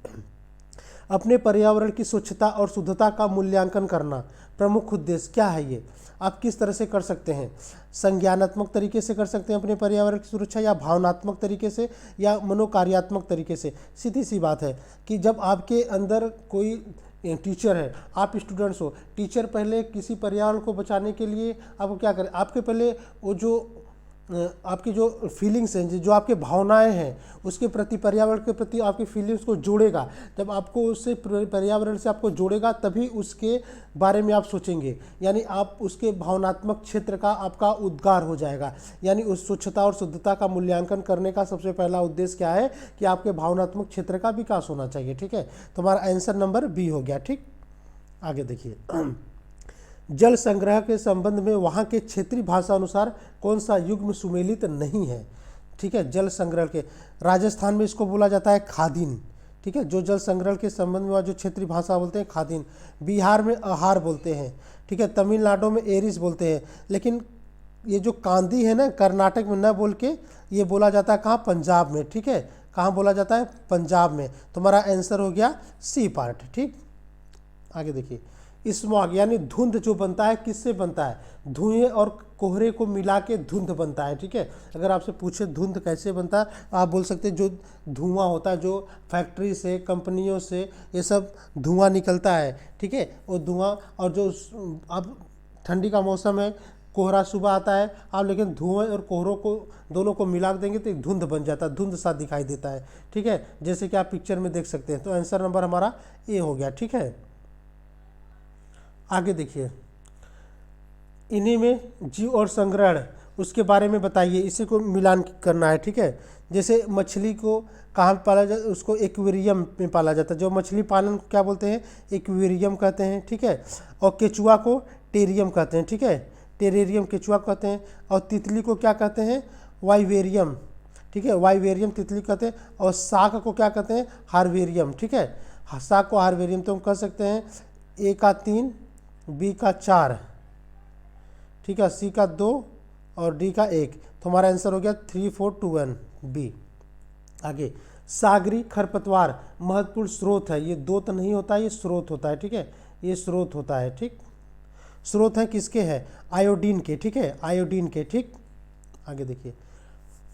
अपने पर्यावरण की स्वच्छता और शुद्धता का मूल्यांकन करना प्रमुख उद्देश्य क्या है? ये आप किस तरह से कर सकते हैं? संज्ञानात्मक तरीके से कर सकते हैं अपने पर्यावरण की सुरक्षा, या भावनात्मक तरीके से, या मनोकार्यात्मक तरीके से। सीधी सी बात है कि जब आपके अंदर कोई टीचर है, आप स्टूडेंट्स हो, टीचर पहले किसी पर्यावरण को बचाने के लिए आपको क्या करें? आपके पहले वो जो आपकी जो फीलिंग्स हैं, जो आपके भावनाएं हैं, उसके प्रति, पर्यावरण के प्रति आपकी फीलिंग्स को जोड़ेगा। जब आपको उससे पर्यावरण से आपको जोड़ेगा तभी उसके बारे में आप सोचेंगे, यानी आप उसके भावनात्मक क्षेत्र का आपका उद्गार हो जाएगा। यानी उस स्वच्छता और शुद्धता का मूल्यांकन करने का सबसे पहला उद्देश्य क्या है? कि आपके भावनात्मक क्षेत्र का विकास होना चाहिए, ठीक है। तो हमारा आंसर नंबर बी हो गया, ठीक। आगे देखिए, जल संग्रह के संबंध में वहाँ के क्षेत्रीय भाषा अनुसार कौन सा युग्म सुमेलित नहीं है? ठीक है, जल संग्रह के राजस्थान में इसको बोला जाता है खादीन, ठीक है। जो जल संग्रह के संबंध में जो क्षेत्रीय भाषा बोलते हैं खादीन। बिहार में आहार बोलते हैं, ठीक है। तमिलनाडु में एरिस बोलते हैं। लेकिन ये जो कांदी है ना, कर्नाटक में न बोल के ये बोला जाता है कहाँ? पंजाब में, ठीक है। कहाँ बोला जाता है? पंजाब में। तुम्हारा आंसर हो गया सी पार्ट, ठीक। आगे देखिए, स्मॉग यानी धुंध जो बनता है, किससे बनता है? धुएं और कोहरे को मिला के धुंध बनता है, ठीक है। अगर आपसे पूछे धुंध कैसे बनता है, आप बोल सकते हैं जो धुआं होता है, जो फैक्ट्री से, कंपनियों से ये सब धुआं निकलता है, ठीक है। वो धुआं, और जो अब ठंडी का मौसम है, कोहरा सुबह आता है, आप लेकिन धुएं और कोहरों को दोनों को मिला देंगे तो एक धुंध बन जाता है, धुंध सा दिखाई देता है, ठीक है। जैसे कि आप पिक्चर में देख सकते हैं। तो आंसर नंबर हमारा ए हो गया, ठीक है। आगे देखिए, इन्हीं में जीव और संग्रहण उसके बारे में बताइए, इसी को मिलान करना है, ठीक है। जैसे मछली को कहाँ पाला जाता? उसको एक्वेरियम में पाला जाता है। जो मछली पालन को क्या बोलते हैं? एक्वेरियम कहते हैं, ठीक है। और केचुआ को टेरियम कहते हैं, ठीक है। टेरेरियम केचुआ कहते हैं। और तितली को क्या कहते हैं? वाइवेरियम, ठीक है। वाइवेरियम तितली कहते हैं। और शाक को क्या कहते हैं? हार्वेरियम, ठीक है। शाक को हार्वेरियम। तो हम कह सकते हैं ए का 3, बी का 4, ठीक है, सी का 2 और डी का 1। तो हमारा आंसर हो गया 3, 4, 2, 1 बी। आगे, सागरी खरपतवार महत्वपूर्ण स्रोत है। ये दो तो नहीं होता, ये स्रोत होता है, ठीक है। ये स्रोत होता है, ठीक। स्रोत है किसके? है आयोडीन के, ठीक है, आयोडीन के, ठीक। आगे देखिए,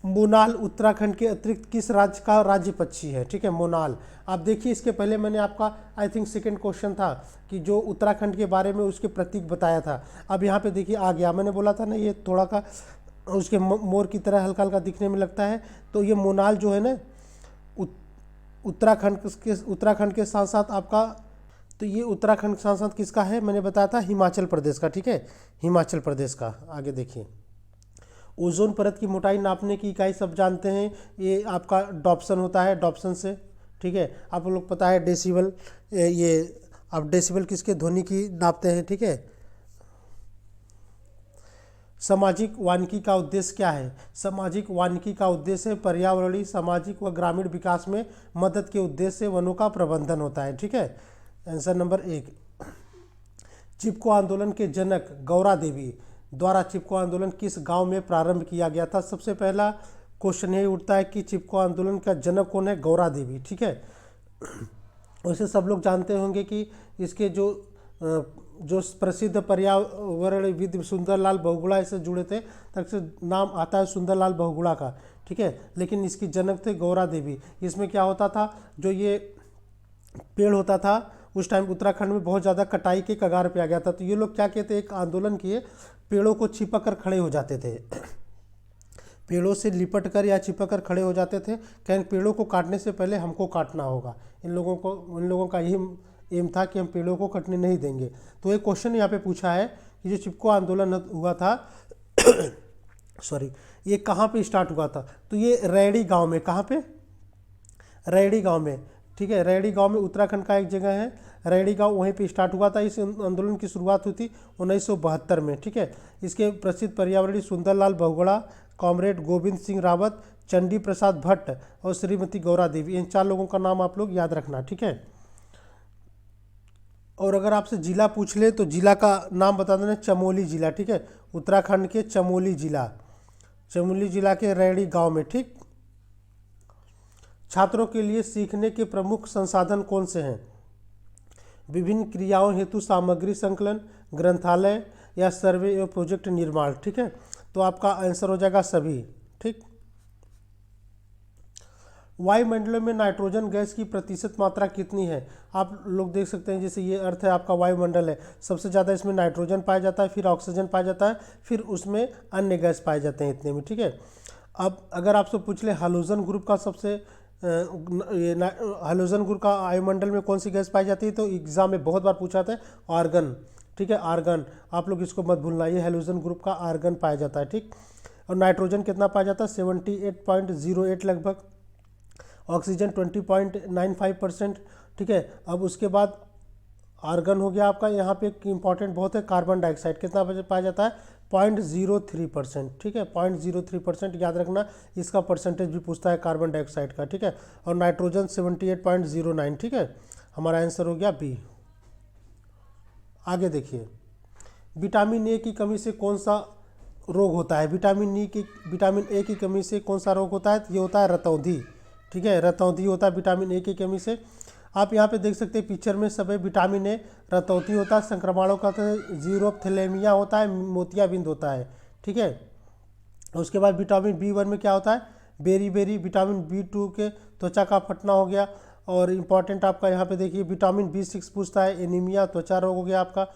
मोनाल उत्तराखंड के अतिरिक्त किस राज्य का राज्य पक्षी है? ठीक है, मोनाल। आप देखिए, इसके पहले मैंने आपका आई थिंक सेकंड क्वेश्चन था कि जो उत्तराखंड के बारे में उसके प्रतीक बताया था। अब यहाँ पे देखिए आ गया, मैंने बोला था ना ये थोड़ा का उसके मोर की तरह हल्का हल्का दिखने में लगता है। तो ये मोनाल जो है ना उत्तराखंड के साथ साथ आपका, तो ये उत्तराखंड के साथ साथ किसका है? मैंने बताया था हिमाचल प्रदेश का, ठीक है, हिमाचल प्रदेश का। आगे देखिए, ओजोन परत की मोटाई नापने की इकाई सब जानते हैं, ये आपका डॉप्सन होता है, डॉप्सन से, ठीक है। आप लोग पता है डेसिबल, ये आप डेसिबल किसके? ध्वनि की नापते हैं, ठीक है। सामाजिक वानिकी का उद्देश्य क्या है? सामाजिक वानिकी का उद्देश्य पर्यावरणीय, सामाजिक व ग्रामीण विकास में मदद के उद्देश्य से वनों का प्रबंधन होता है। ठीक है, आंसर नंबर 1। चिपको आंदोलन के जनक गौरा देवी द्वारा चिपको आंदोलन किस गांव में प्रारंभ किया गया था? सबसे पहला क्वेश्चन यही उठता है कि चिपको आंदोलन का जनक कौन है? गौरा देवी। ठीक है, वैसे सब लोग जानते होंगे कि इसके जो प्रसिद्ध पर्यावरणविद सुंदरलाल बहुगुणा इससे जुड़े थे, तब से नाम आता है सुंदरलाल बहुगुणा का। ठीक है, लेकिन इसकी जनक थे गौरा देवी। इसमें क्या होता था, जो ये पेड़ होता था उस टाइम उत्तराखंड में बहुत ज़्यादा कटाई के कगार पे आ गया था, तो ये लोग क्या कहते, एक आंदोलन किए, पेड़ों को चिपक कर खड़े हो जाते थे, पेड़ों से लिपट कर या चिपक कर खड़े हो जाते थे, कहीं पेड़ों को काटने से पहले हमको काटना होगा। इन लोगों का यही एम था कि हम पेड़ों को कटने नहीं देंगे। तो एक क्वेश्चन यहाँ पे पूछा है कि जो चिपको आंदोलन हुआ था सॉरी, ये कहाँ पे स्टार्ट हुआ था? तो ये रैणी गांव में। कहाँ पे? रैणी गांव में। ठीक है, रैणी गांव में उत्तराखंड का एक जगह है रैणी गांव, वहीं पे स्टार्ट हुआ था। इस आंदोलन की शुरुआत हुई थी 1972 में। ठीक है, इसके प्रसिद्ध पर्यावरणिक सुंदरलाल बहुगुणा, कॉमरेड गोविंद सिंह रावत, चंडी प्रसाद भट्ट और श्रीमती गौरा देवी, इन 4 लोगों का नाम आप लोग याद रखना। ठीक है, और अगर आपसे जिला पूछ ले तो जिला का नाम बता देना, चमोली जिला। ठीक है, उत्तराखंड के चमोली जिला के रैणी गांव में। ठीक, छात्रों के लिए सीखने के प्रमुख संसाधन कौन से हैं? विभिन्न क्रियाओं हेतु सामग्री संकलन, ग्रंथालय या सर्वे एवं प्रोजेक्ट निर्माण। ठीक है, तो आपका आंसर हो जाएगा सभी। ठीक, वायुमंडल में नाइट्रोजन गैस की प्रतिशत मात्रा कितनी है? आप लोग देख सकते हैं, जैसे ये अर्थ है आपका वायुमंडल है, सबसे ज़्यादा इसमें नाइट्रोजन पाया जाता है, फिर ऑक्सीजन पाया जाता है, फिर उसमें अन्य गैस पाए जाते हैं इतने में। ठीक है, अब अगर आपसे पूछ ले हाइड्रोजन ग्रुप का हाइड्रोजन ग्रुप का वायुमंडल में कौन सी गैस पाई जाती है, तो एग्जाम में बहुत बार पूछा था, आर्गन। ठीक है, आर्गन, आप लोग इसको मत भूलना, ये हाइड्रोजन ग्रुप का आर्गन पाया जाता है। ठीक, और नाइट्रोजन कितना पाया जाता है? 78.08 लगभग, ऑक्सीजन 20.95%। ठीक है, अब उसके बाद आर्गन हो गया आपका। यहाँ पे एक इंपॉर्टेंट बहुत है, कार्बन डाइऑक्साइड कितना पाया जाता है? 0.03%। ठीक है, 0.03% याद रखना, इसका परसेंटेज भी पूछता है कार्बन डाइऑक्साइड का। ठीक है, और नाइट्रोजन 78.09। ठीक है, हमारा आंसर हो गया बी। आगे देखिए, विटामिन ए की कमी से कौन सा रोग होता है? विटामिन ए की कमी से कौन सा रोग होता है? ये होता है रतौंधी। ठीक है, रतौंधी होता है विटामिन ए की कमी से। आप यहाँ पे देख सकते हैं पिक्चर में सब है, विटामिन ए, रतौंधी होता है, संक्रमणों का जीरोप्थेलेमिया होता है, मोतियाबिंद होता है। ठीक है, उसके बाद विटामिन B1 में क्या होता है? बेरी, विटामिन B2 के त्वचा का फटना हो गया। और इम्पॉर्टेंट आपका यहाँ पे देखिए विटामिन B6 पूछता है, एनीमिया, त्वचा रोग हो गया आपका।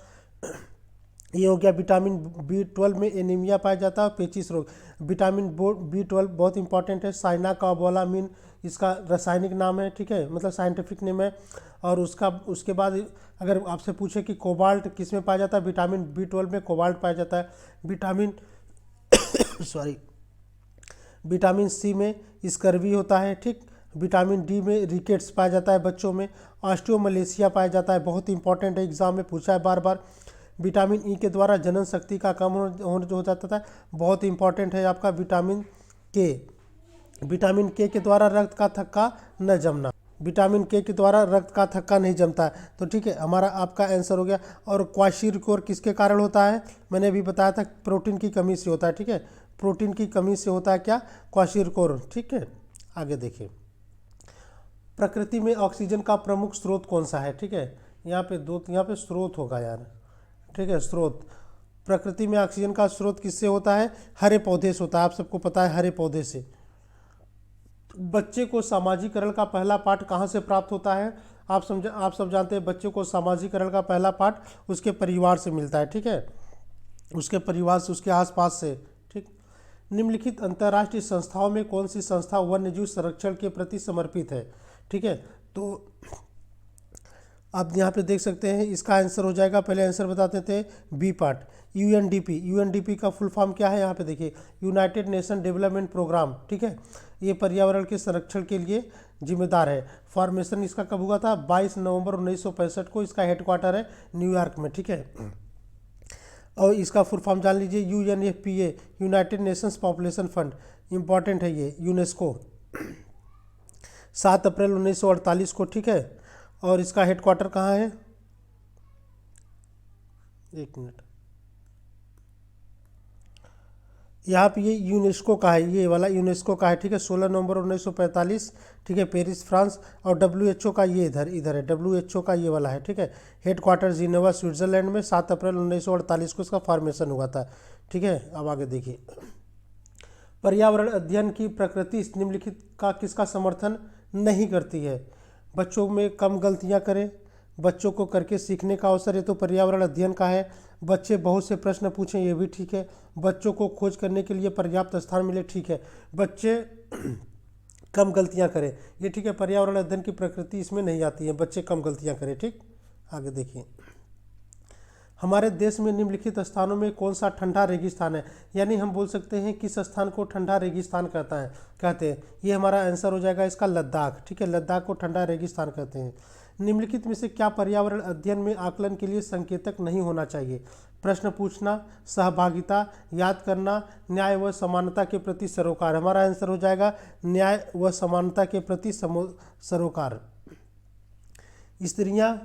ये हो गया विटामिन B12 में एनीमिया पाया जाता है, पेचिस रोग। विटामिन B12 बहुत इंपॉर्टेंट है, साइनाकोबालामिन इसका रासायनिक नाम है। ठीक है, मतलब साइंटिफिक नेम है। और उसके बाद अगर आपसे पूछे कि कोबाल्ट किस में पाया जाता है, विटामिन B12 में कोबाल्ट पाया जाता है। विटामिन C में स्कर्वी होता है। ठीक, विटामिन D में रिकेट्स पाया जाता है बच्चों में। ऑस्टियोमलेशिया पाया जाता है, बहुत इंपॉर्टेंट है, एग्जाम में पूछा है बार बार। विटामिन E के द्वारा जनन शक्ति का कम हो जाता था, बहुत इंपॉर्टेंट है आपका। विटामिन K के द्वारा रक्त का थक्का न जमना, विटामिन K के द्वारा रक्त का थक्का नहीं जमता है। तो ठीक है, हमारा आपका आंसर हो गया। और क्वाशीरकोर किसके कारण होता है? मैंने अभी बताया था, प्रोटीन की कमी से होता है। ठीक है, प्रोटीन की कमी से होता है क्या? क्वाशीरकोर। ठीक है, आगे देखिए, प्रकृति में ऑक्सीजन का प्रमुख स्रोत कौन सा है? ठीक है, यहाँ पे स्रोत होगा यार। ठीक है, स्रोत, प्रकृति में ऑक्सीजन का स्रोत किससे होता है? हरे पौधे से होता है, आप सबको पता है, हरे पौधे से। बच्चे को सामाजिकरण का पहला पाठ कहाँ से प्राप्त होता है? आप सब जानते हैं, बच्चे को सामाजिकरण का पहला पाठ उसके परिवार से मिलता है। ठीक है, उसके परिवार से, उसके आसपास से। ठीक, निम्नलिखित अंतर्राष्ट्रीय संस्थाओं में कौन सी संस्था वन्यजीव संरक्षण के प्रति समर्पित है? ठीक है, तो आप यहाँ पे देख सकते हैं, इसका आंसर हो जाएगा, पहले आंसर बताते थे बी पार्ट, यूएनडीपी का फुल फॉर्म क्या है? यहाँ पे देखिए, यूनाइटेड नेशन डेवलपमेंट प्रोग्राम। ठीक है, ये पर्यावरण के संरक्षण के लिए जिम्मेदार है। फॉर्मेशन इसका कब हुआ था? 22 नवंबर 1965 को। इसका हेडक्वार्टर है न्यूयॉर्क में। ठीक है, और इसका फुल फॉर्म जान लीजिए, UNFPA, United Nations population fund, important है ये, यूनेस्को, 7 अप्रैल 1948 को, ठीक है। और इसका हेडक्वार्टर कहाँ है, एक मिनट, यहाँ पे ये यूनेस्को का है, ये वाला यूनेस्को का है, ठीक है, 16 नवंबर 1945, ठीक है, पेरिस फ्रांस। और WHO का ये इधर है, WHO का ये वाला है, ठीक है, हेडक्वार्टर जिनेवा स्विट्जरलैंड में, 7 अप्रैल 1948 को इसका फॉर्मेशन हुआ था, ठीक है। अब आगे देखिए, पर्यावरण अध्ययन की प्रकृति इस निम्नलिखित का किसका समर्थन नहीं करती है। बच्चों में कम गलतियाँ करें, बच्चों को करके सीखने का अवसर, ये तो पर्यावरण अध्ययन का है। बच्चे बहुत से प्रश्न पूछें, ये भी ठीक है। बच्चों को खोज करने के लिए पर्याप्त स्थान मिले, ठीक है। बच्चे कम गलतियां करें, ये ठीक है। पर्यावरण अध्ययन की प्रकृति इसमें नहीं आती है, बच्चे कम गलतियां करें, ठीक। आगे देखिए, हमारे देश में निम्नलिखित स्थानों में कौन सा ठंडा रेगिस्तान है, यानी हम बोल सकते हैं किस स्थान को ठंडा रेगिस्तान कहते हैं। ये हमारा आंसर हो जाएगा इसका लद्दाख, ठीक है, लद्दाख को ठंडा रेगिस्तान कहते हैं। निम्नलिखित में से क्या पर्यावरण अध्ययन में आकलन के लिए संकेतक नहीं होना चाहिए। प्रश्न पूछना, सहभागिता, याद करना, न्याय व समानता के प्रति सरोकार। हमारा आंसर हो जाएगा न्याय व समानता के प्रति सरोकार। स्त्रियां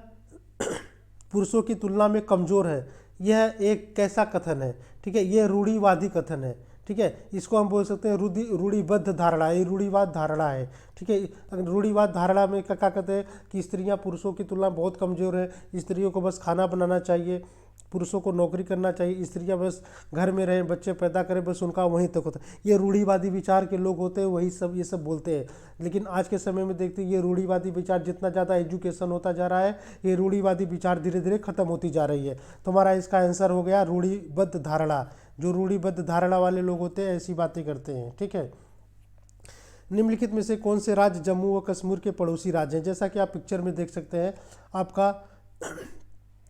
पुरुषों की तुलना में कमज़ोर है, यह एक कैसा कथन है, ठीक है, यह रूढ़िवादी कथन है, ठीक है। इसको हम बोल सकते हैं रूढ़िबद्ध धारणा, ये रूढ़िवाद धारणा है, ठीक है। रूढ़िवाद धारणा में क्या कहते हैं कि स्त्रियां पुरुषों की तुलना में बहुत कमज़ोर है, स्त्रियों को बस खाना बनाना चाहिए, पुरुषों को नौकरी करना चाहिए, स्त्रियां बस घर में रहें, बच्चे पैदा करें, बस उनका वहीं तक होता है। ये रूढ़िवादी विचार के लोग होते हैं, वही सब ये सब बोलते हैं। लेकिन आज के समय में देखते हैं ये रूढ़िवादी विचार, जितना ज़्यादा एजुकेशन होता जा रहा है, ये रूढ़िवादी विचार धीरे धीरे खत्म होती जा रही है। तो हमारा इसका आंसर हो गया रूढ़िबद्ध धारणा। जो रूढ़िबद्ध धारणा वाले लोग होते हैं ऐसी बातें करते हैं, ठीक है। निम्नलिखित में से कौन से राज्य जम्मू व कश्मीर के पड़ोसी राज्य हैं। जैसा कि आप पिक्चर में देख सकते हैं, आपका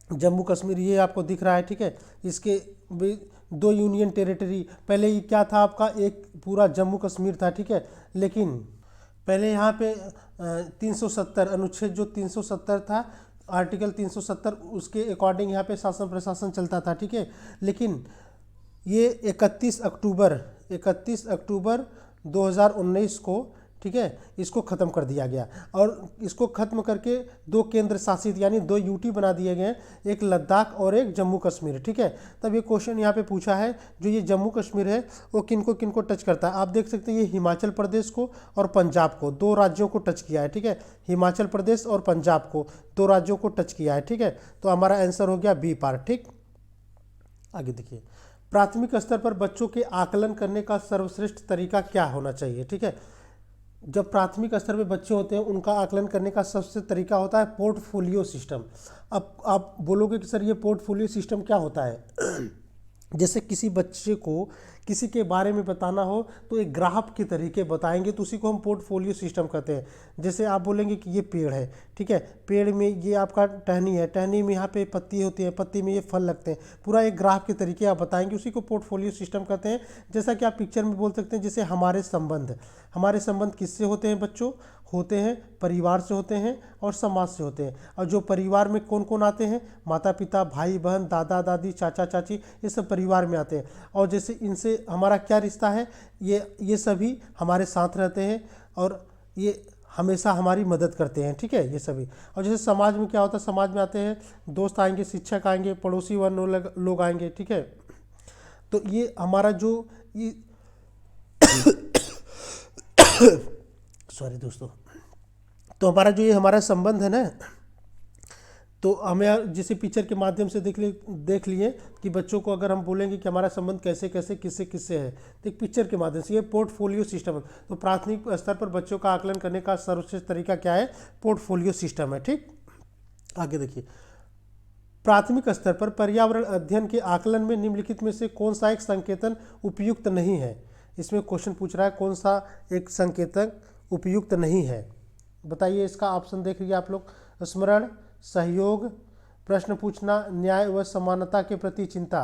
जम्मू कश्मीर ये आपको दिख रहा है, ठीक है। इसके भी 2 यूनियन टेरिटरी, पहले ये क्या था आपका, एक पूरा जम्मू कश्मीर था, ठीक है। लेकिन पहले यहाँ पे 370 अनुच्छेद जो 370 था, आर्टिकल 370, उसके अकॉर्डिंग यहाँ पे शासन प्रशासन चलता था, ठीक है। लेकिन ये 31 अक्टूबर 2019 को, ठीक है, इसको ख़त्म कर दिया गया। और इसको ख़त्म करके 2 केंद्र शासित यानी 2 यूटी बना दिए गए, एक लद्दाख और एक जम्मू कश्मीर, ठीक है। तब ये क्वेश्चन यहाँ पे पूछा है, जो ये जम्मू कश्मीर है वो किनको किनको टच करता है। आप देख सकते हैं ये हिमाचल प्रदेश को और पंजाब को, 2 राज्यों को टच किया है, ठीक है। हिमाचल प्रदेश और पंजाब को, 2 राज्यों को टच किया है, ठीक है। तो हमारा आंसर हो गया बी पार्ट, ठीक। आगे देखिए, प्राथमिक स्तर पर बच्चों के आकलन करने का सर्वश्रेष्ठ तरीका क्या होना चाहिए, ठीक है। जब प्राथमिक स्तर पे बच्चे होते हैं, उनका आकलन करने का सबसे तरीका होता है पोर्टफोलियो सिस्टम। अब आप बोलोगे कि सर ये पोर्टफोलियो सिस्टम क्या होता है। जैसे किसी बच्चे को किसी के बारे में बताना हो तो एक ग्राफ के तरीके बताएंगे, तो उसी को हम पोर्टफोलियो सिस्टम कहते हैं। जैसे आप बोलेंगे कि ये पेड़ है, ठीक है, पेड़ में ये आपका टहनी है, टहनी में यहाँ पे पत्ती होती है, पत्ती में ये फल लगते हैं, पूरा एक ग्राफ के तरीके आप बताएंगे, उसी को पोर्टफोलियो सिस्टम कहते हैं। जैसा कि आप पिक्चर में बोल सकते हैं, जैसे हमारे संबंध किससे होते हैं बच्चों, होते हैं परिवार से होते हैं और समाज से होते हैं। और जो परिवार में कौन कौन आते हैं, माता पिता, भाई बहन, दादा दादी, चाचा चाची, ये सब परिवार में आते हैं। और जैसे इनसे हमारा क्या रिश्ता है, ये सभी हमारे साथ रहते हैं और ये हमेशा हमारी मदद करते हैं, ठीक है, ये सभी। और जैसे समाज में क्या होता है, समाज में आते हैं दोस्त आएंगे, शिक्षक आएंगे, पड़ोसी व लोग आएंगे, ठीक है। तो ये हमारा जो ये सॉरी दोस्तों, तो हमारा जो ये हमारा संबंध है ना, तो हमें जैसे पिक्चर के माध्यम से देख लिए कि बच्चों को अगर हम बोलेंगे कि हमारा संबंध कैसे कैसे किससे किससे है, तो एक पिक्चर के माध्यम से, ये पोर्टफोलियो सिस्टम है। तो प्राथमिक स्तर पर बच्चों का आकलन करने का सर्वश्रेष्ठ तरीका क्या है, पोर्टफोलियो सिस्टम है, ठीक। आगे देखिए, प्राथमिक स्तर पर पर्यावरण अध्ययन के आकलन में निम्नलिखित में से कौन सा एक संकेतन उपयुक्त नहीं है। इसमें क्वेश्चन पूछ रहा है कौन सा एक संकेतक उपयुक्त नहीं है, बताइए। इसका ऑप्शन देख लीजिए आप लोग, स्मरण, सहयोग, प्रश्न पूछना, न्याय व समानता के प्रति चिंता।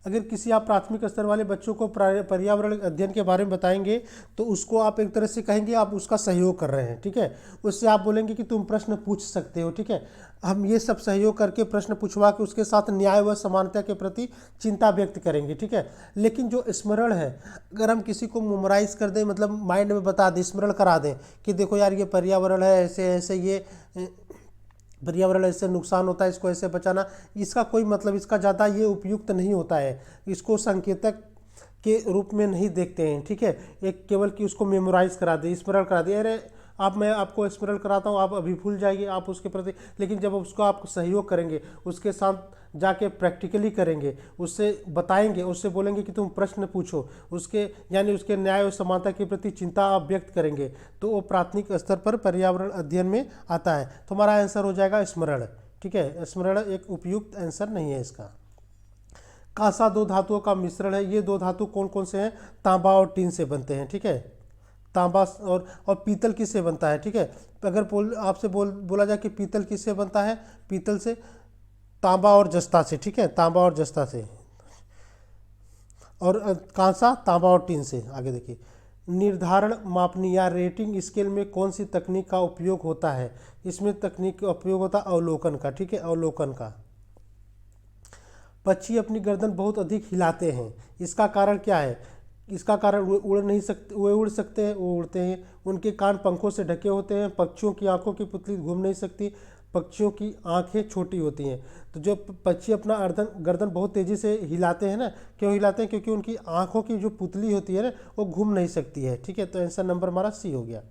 अगर किसी आप प्राथमिक स्तर वाले बच्चों को पर्यावरण अध्ययन के बारे में बताएंगे तो उसको आप एक तरह से कहेंगे आप उसका सहयोग कर रहे हैं, ठीक है। उससे आप बोलेंगे कि तुम प्रश्न पूछ सकते हो, ठीक है। हम ये सब सहयोग करके प्रश्न पूछवा के उसके साथ न्याय व समानता के प्रति चिंता व्यक्त करेंगे, ठीक है। लेकिन जो स्मरण है, अगर हम किसी को मेमोराइज कर दें, मतलब माइंड में बता दें, स्मरण करा दें कि देखो यार ये पर्यावरण है, ऐसे ऐसे ये पर्यावरण ऐसे नुकसान होता है, इसको ऐसे बचाना, इसका कोई मतलब, इसका ज़्यादा ये उपयुक्त नहीं होता है। इसको संकेतक के रूप में नहीं देखते हैं, ठीक है। एक केवल कि उसको मेमोराइज करा दे, स्मरण करा दे, अरे मैं आपको स्मरण कराता हूँ, आप अभी भूल जाइए आप उसके प्रति। लेकिन जब उसको आप सहयोग करेंगे, उसके साथ जाके प्रैक्टिकली करेंगे, उससे बताएंगे, उससे बोलेंगे कि तुम प्रश्न पूछो, उसके यानी उसके न्याय और समानता के प्रति चिंता आप व्यक्त करेंगे, तो वो प्राथमिक स्तर पर पर्यावरण अध्ययन में आता है। तो हमारा आंसर हो जाएगा स्मरण, ठीक है। स्मरण एक उपयुक्त आंसर नहीं है इसका। कांसा दो धातुओं का मिश्रण है। ये दो धातु कौन कौन से हैं? तांबा और टीन से बनते हैं, ठीक है। तांबा और पीतल किससे बनता है, ठीक है। अगर आपसे बोला जाए कि पीतल किससे बनता है, पीतल से तांबा और जस्ता से, ठीक है, तांबा और जस्ता से। और कांसा तांबा और टीन से। आगे देखिए, निर्धारण मापनी या रेटिंग स्केल में कौन सी तकनीक का उपयोग होता है? इसमें तकनीक का उपयोग होता है अवलोकन का, ठीक है, अवलोकन का। पक्षी अपनी गर्दन बहुत अधिक हिलाते हैं, इसका कारण क्या है? इसका कारण वे उड़ नहीं सकते, वे उड़ सकते हैं, वो उड़ते हैं। उनके कान पंखों से ढके होते हैं। पक्षियों की आंखों की पुतली घूम नहीं सकती। पक्षियों की आंखें छोटी होती हैं। तो जो पक्षी अपना गर्दन बहुत तेज़ी से हिलाते हैं ना, क्यों हिलाते हैं? क्योंकि उनकी आंखों की जो पुतली होती है ना, वो घूम नहीं सकती है, ठीक है। तो आंसर नंबर हमारा सी हो गया।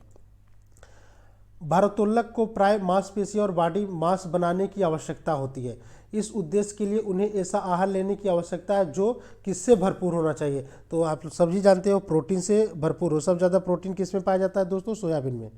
भारोत्तोलक को प्राय मांसपेशी और बॉडी मास बनाने की आवश्यकता होती है। इस उद्देश्य के लिए उन्हें ऐसा आहार लेने की आवश्यकता है जो किससे भरपूर होना चाहिए? तो आप सब्जी जानते हो, प्रोटीन से भरपूर हो। सबसे ज़्यादा प्रोटीन किस में पाया जाता है दोस्तों? सोयाबीन में।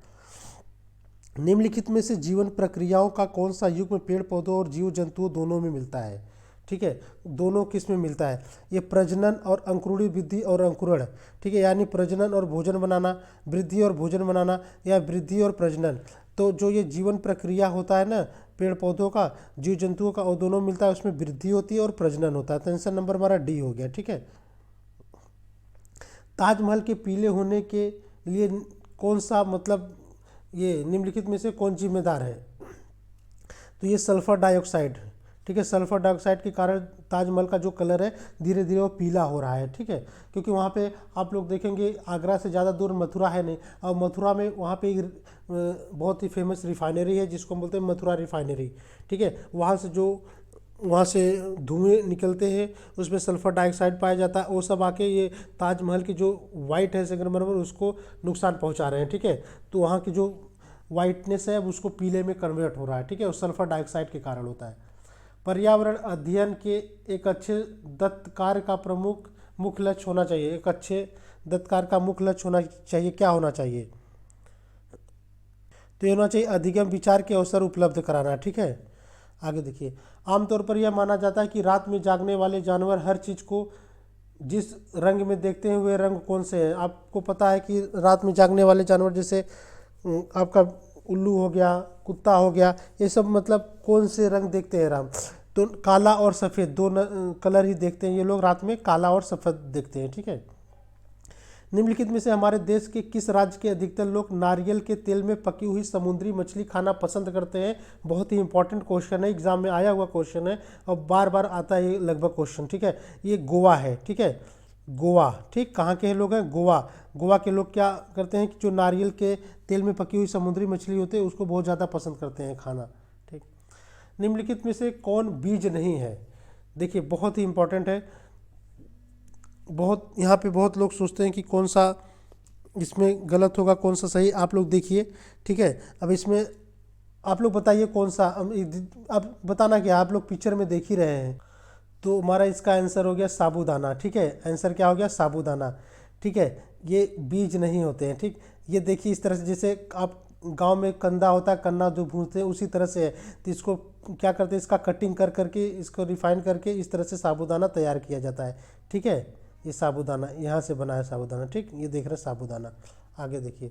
निम्नलिखित में से जीवन प्रक्रियाओं का कौन सा युग्म पेड़ पौधों और जीव जंतुओं दोनों में मिलता है? ठीक है, दोनों किस में मिलता है? ये प्रजनन और अंकुरण, वृद्धि और अंकुरण, ठीक है, यानी प्रजनन और भोजन बनाना, वृद्धि और भोजन बनाना, या वृद्धि और प्रजनन। तो जो ये जीवन प्रक्रिया होता है ना पेड़ पौधों का, जीव जंतुओं का, और दोनों मिलता है, उसमें वृद्धि होती है और प्रजनन होता है। तो आंसर नंबर हमारा डी हो गया, ठीक है। ताजमहल के पीले होने के लिए कौन सा, मतलब ये निम्नलिखित में से कौन जिम्मेदार है? तो ये सल्फर डाइऑक्साइड, ठीक है। सल्फर डाइऑक्साइड के कारण ताजमहल का जो कलर है धीरे धीरे वो पीला हो रहा है, ठीक है। क्योंकि वहाँ पे आप लोग देखेंगे आगरा से ज़्यादा दूर मथुरा है नहीं, और मथुरा में वहाँ पे एक बहुत ही फेमस रिफाइनरी है जिसको हम बोलते हैं मथुरा रिफाइनरी, ठीक है। वहाँ से धुएं निकलते हैं, उसमें सल्फर डाइऑक्साइड पाया जाता है। वो सब आके ये ताजमहल की जो वाइट है संगमरमर, उसको नुकसान पहुँचा रहे हैं, ठीक है। तो वहाँ की जो वाइटनेस है अब उसको पीले में कन्वर्ट हो रहा है, ठीक है, और सल्फर डाइऑक्साइड के कारण होता है। पर्यावरण अध्ययन के एक अच्छे दत्तकार का मुख्य लक्ष्य होना चाहिए। एक अच्छे दत्तकार का मुख्य लक्ष्य होना चाहिए, क्या होना चाहिए? तो ये होना चाहिए अधिगम विचार के अवसर उपलब्ध कराना, ठीक है। आगे देखिए, आमतौर पर यह माना जाता है कि रात में जागने वाले जानवर हर चीज़ को जिस रंग में देखते हैं वे रंग कौन से हैं? आपको पता है कि रात में जागने वाले जानवर जैसे आपका उल्लू हो गया, कुत्ता हो गया, ये सब मतलब कौन से रंग देखते हैं राम? तो काला और सफ़ेद दो कलर ही देखते हैं ये लोग, रात में काला और सफ़ेद देखते हैं, ठीक है। निम्नलिखित में से हमारे देश के किस राज्य के अधिकतर लोग नारियल के तेल में पकी हुई समुद्री मछली खाना पसंद करते हैं? बहुत ही इंपॉर्टेंट क्वेश्चन है, एग्जाम में आया हुआ क्वेश्चन है और बार बार आता है ये लगभग क्वेश्चन, ठीक है। ये गोवा है, ठीक है, गोवा, ठीक। कहाँ के लोग हैं? गोवा। गोवा के लोग क्या करते हैं कि जो नारियल के तेल में पकी हुई समुद्री मछली होती है उसको बहुत ज़्यादा पसंद करते हैं खाना, ठीक। निम्नलिखित में से कौन बीज नहीं है? देखिए बहुत ही इंपॉर्टेंट है, बहुत यहाँ पे बहुत लोग सोचते हैं कि कौन सा इसमें गलत होगा, कौन सा सही। आप लोग देखिए, ठीक है। अब इसमें आप लोग बताइए कौन सा, अब बताना क्या, आप लोग पिक्चर में देख ही रहे हैं। तो हमारा इसका आंसर हो गया साबूदाना, ठीक है। आंसर क्या हो गया? साबूदाना, ठीक है। ये बीज नहीं होते हैं, ठीक। ये देखिए इस तरह से, जैसे आप गांव में कंदा होता है, कन्ना जो भूनते हैं उसी तरह से है। तो इसको क्या करते हैं, इसका कटिंग कर करके इसको रिफाइन करके इस तरह से साबूदाना तैयार किया जाता है, ठीक है। ये साबूदाना यहाँ से बना है साबूदाना, ठीक। ये देख रहे हैं साबूदाना। आगे देखिए,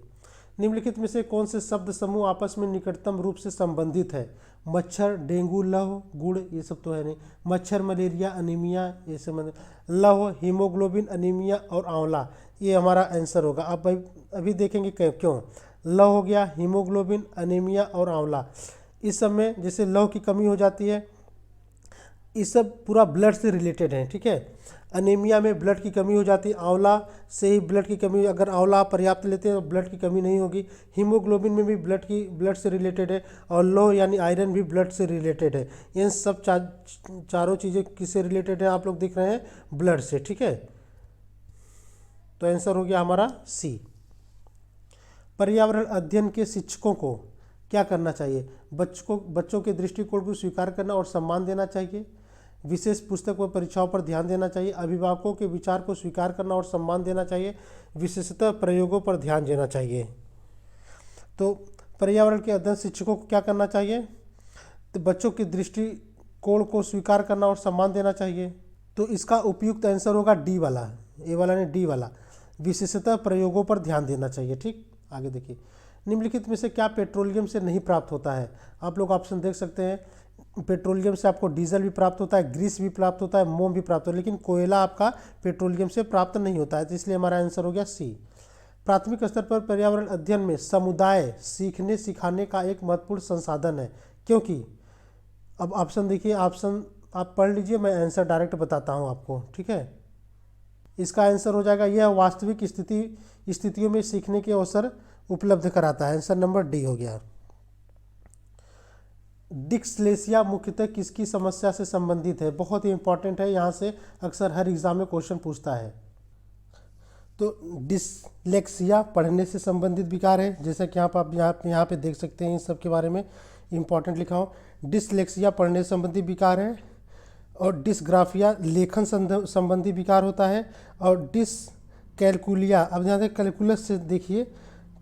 निम्नलिखित में से कौन से शब्द समूह आपस में निकटतम रूप से संबंधित है? मच्छर, डेंगू, लौह, गुड़, ये सब तो है नहीं। मच्छर, मलेरिया, अनीमिया, ये सब लौह, हीमोग्लोबिन, अनीमिया और आंवला, ये हमारा आंसर होगा। अब अभी देखेंगे क्यों। लौह हो गया, हीमोग्लोबिन, अनीमिया और आंवला। इस सब में जैसे लौह की कमी हो जाती है, इस सब पूरा ब्लड से रिलेटेड है, ठीक है। अनीमिया में ब्लड की कमी हो जाती है, आंवला से ही ब्लड की कमी, अगर आंवला आप पर्याप्त लेते हैं तो ब्लड की कमी नहीं होगी। हीमोग्लोबिन में भी ब्लड से रिलेटेड है, और लौह यानी आयरन भी ब्लड से रिलेटेड है। इन सब चारों चीज़ें किससे रिलेटेड है? आप लोग दिख रहे हैं, ब्लड से, ठीक है। तो आंसर हो गया हमारा सी। पर्यावरण अध्ययन के शिक्षकों को क्या करना चाहिए? बच्चों के दृष्टिकोण को स्वीकार करना और सम्मान देना चाहिए। विशेष पुस्तक व परीक्षाओं पर ध्यान देना चाहिए। अभिभावकों के विचार को स्वीकार करना और सम्मान देना चाहिए। विशेषतः प्रयोगों पर ध्यान देना चाहिए। तो पर्यावरण के अध्ययन शिक्षकों को क्या करना चाहिए? तो बच्चों के दृष्टिकोण को स्वीकार करना और सम्मान देना चाहिए। तो इसका उपयुक्त आंसर होगा डी वाला, ए वाला ने डी वाला, विशेषतः प्रयोगों पर ध्यान देना चाहिए। ठीक, आगे देखिए। निम्नलिखित में से क्या पेट्रोलियम से नहीं प्राप्त होता है? आप लोग ऑप्शन देख सकते हैं। पेट्रोलियम से आपको डीजल भी प्राप्त होता है, ग्रीस भी प्राप्त होता है, मोम भी प्राप्त होता है, लेकिन कोयला आपका पेट्रोलियम से प्राप्त नहीं होता है। तो इसलिए हमारा आंसर हो गया सी। प्राथमिक स्तर पर पर्यावरण अध्ययन में समुदाय सीखने सिखाने का एक महत्वपूर्ण संसाधन है, क्योंकि अब ऑप्शन देखिए, ऑप्शन आप पढ़ लीजिए, मैं आंसर डायरेक्ट बताता हूँ आपको, ठीक है। इसका आंसर हो जाएगा, यह वास्तविक स्थितियों में सीखने के अवसर उपलब्ध कराता है। आंसर नंबर डी हो गया। डिस्लेक्सिया मुख्यतः किसकी समस्या से संबंधित है? बहुत ही इंपॉर्टेंट है, यहाँ से अक्सर हर एग्जाम में क्वेश्चन पूछता है। तो डिस्लेक्सिया पढ़ने से संबंधित विकार है, जैसा कि आप यहाँ पे देख सकते हैं, इन सब के बारे में इंपॉर्टेंट लिखा हो। डिस्लेक्सिया पढ़ने से संबंधित विकार है, और डिस्ग्राफिया लेखन संबंधी विकार होता है, और डिसकैलकुलिया, अब यहाँ से कैलकुलस से देखिए,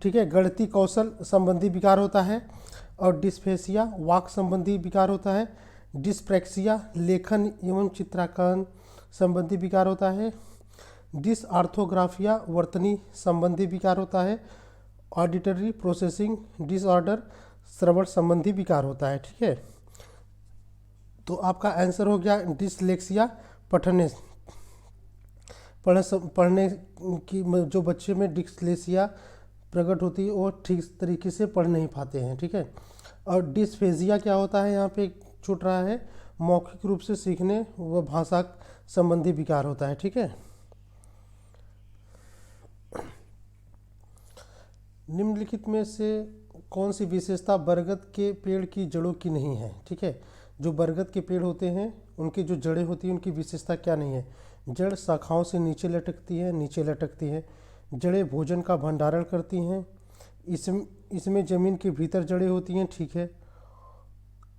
ठीक है, गणितीय कौशल संबंधी विकार होता है, और डिस्फेसिया वाक संबंधी विकार होता है। डिस्प्रैक्सिया लेखन एवं चित्रांकन संबंधी विकार होता है। डिसऑर्थोग्राफिया वर्तनी संबंधी विकार होता है। ऑडिटरी प्रोसेसिंग डिसऑर्डर श्रवण संबंधी विकार होता है, ठीक है। तो आपका आंसर हो गया डिसलेक्सिया, पढ़ने की, जो बच्चे में डिस्लेक्सिया प्रकट होती है वो ठीक तरीके से पढ़ नहीं पाते हैं, ठीक है। और डिस्फेजिया क्या होता है, यहाँ पे छूट रहा है, मौखिक रूप से सीखने व भाषा संबंधी विकार होता है, ठीक है। निम्नलिखित में से कौन सी विशेषता बरगद के पेड़ की जड़ों की नहीं है? ठीक है, जो बरगद के पेड़ होते हैं उनकी जो जड़ें होती हैं उनकी विशेषता क्या नहीं है? जड़ शाखाओं से नीचे लटकती है। जड़ें भोजन का भंडारण करती हैं। इसमें जमीन के भीतर जड़ें होती हैं, ठीक है।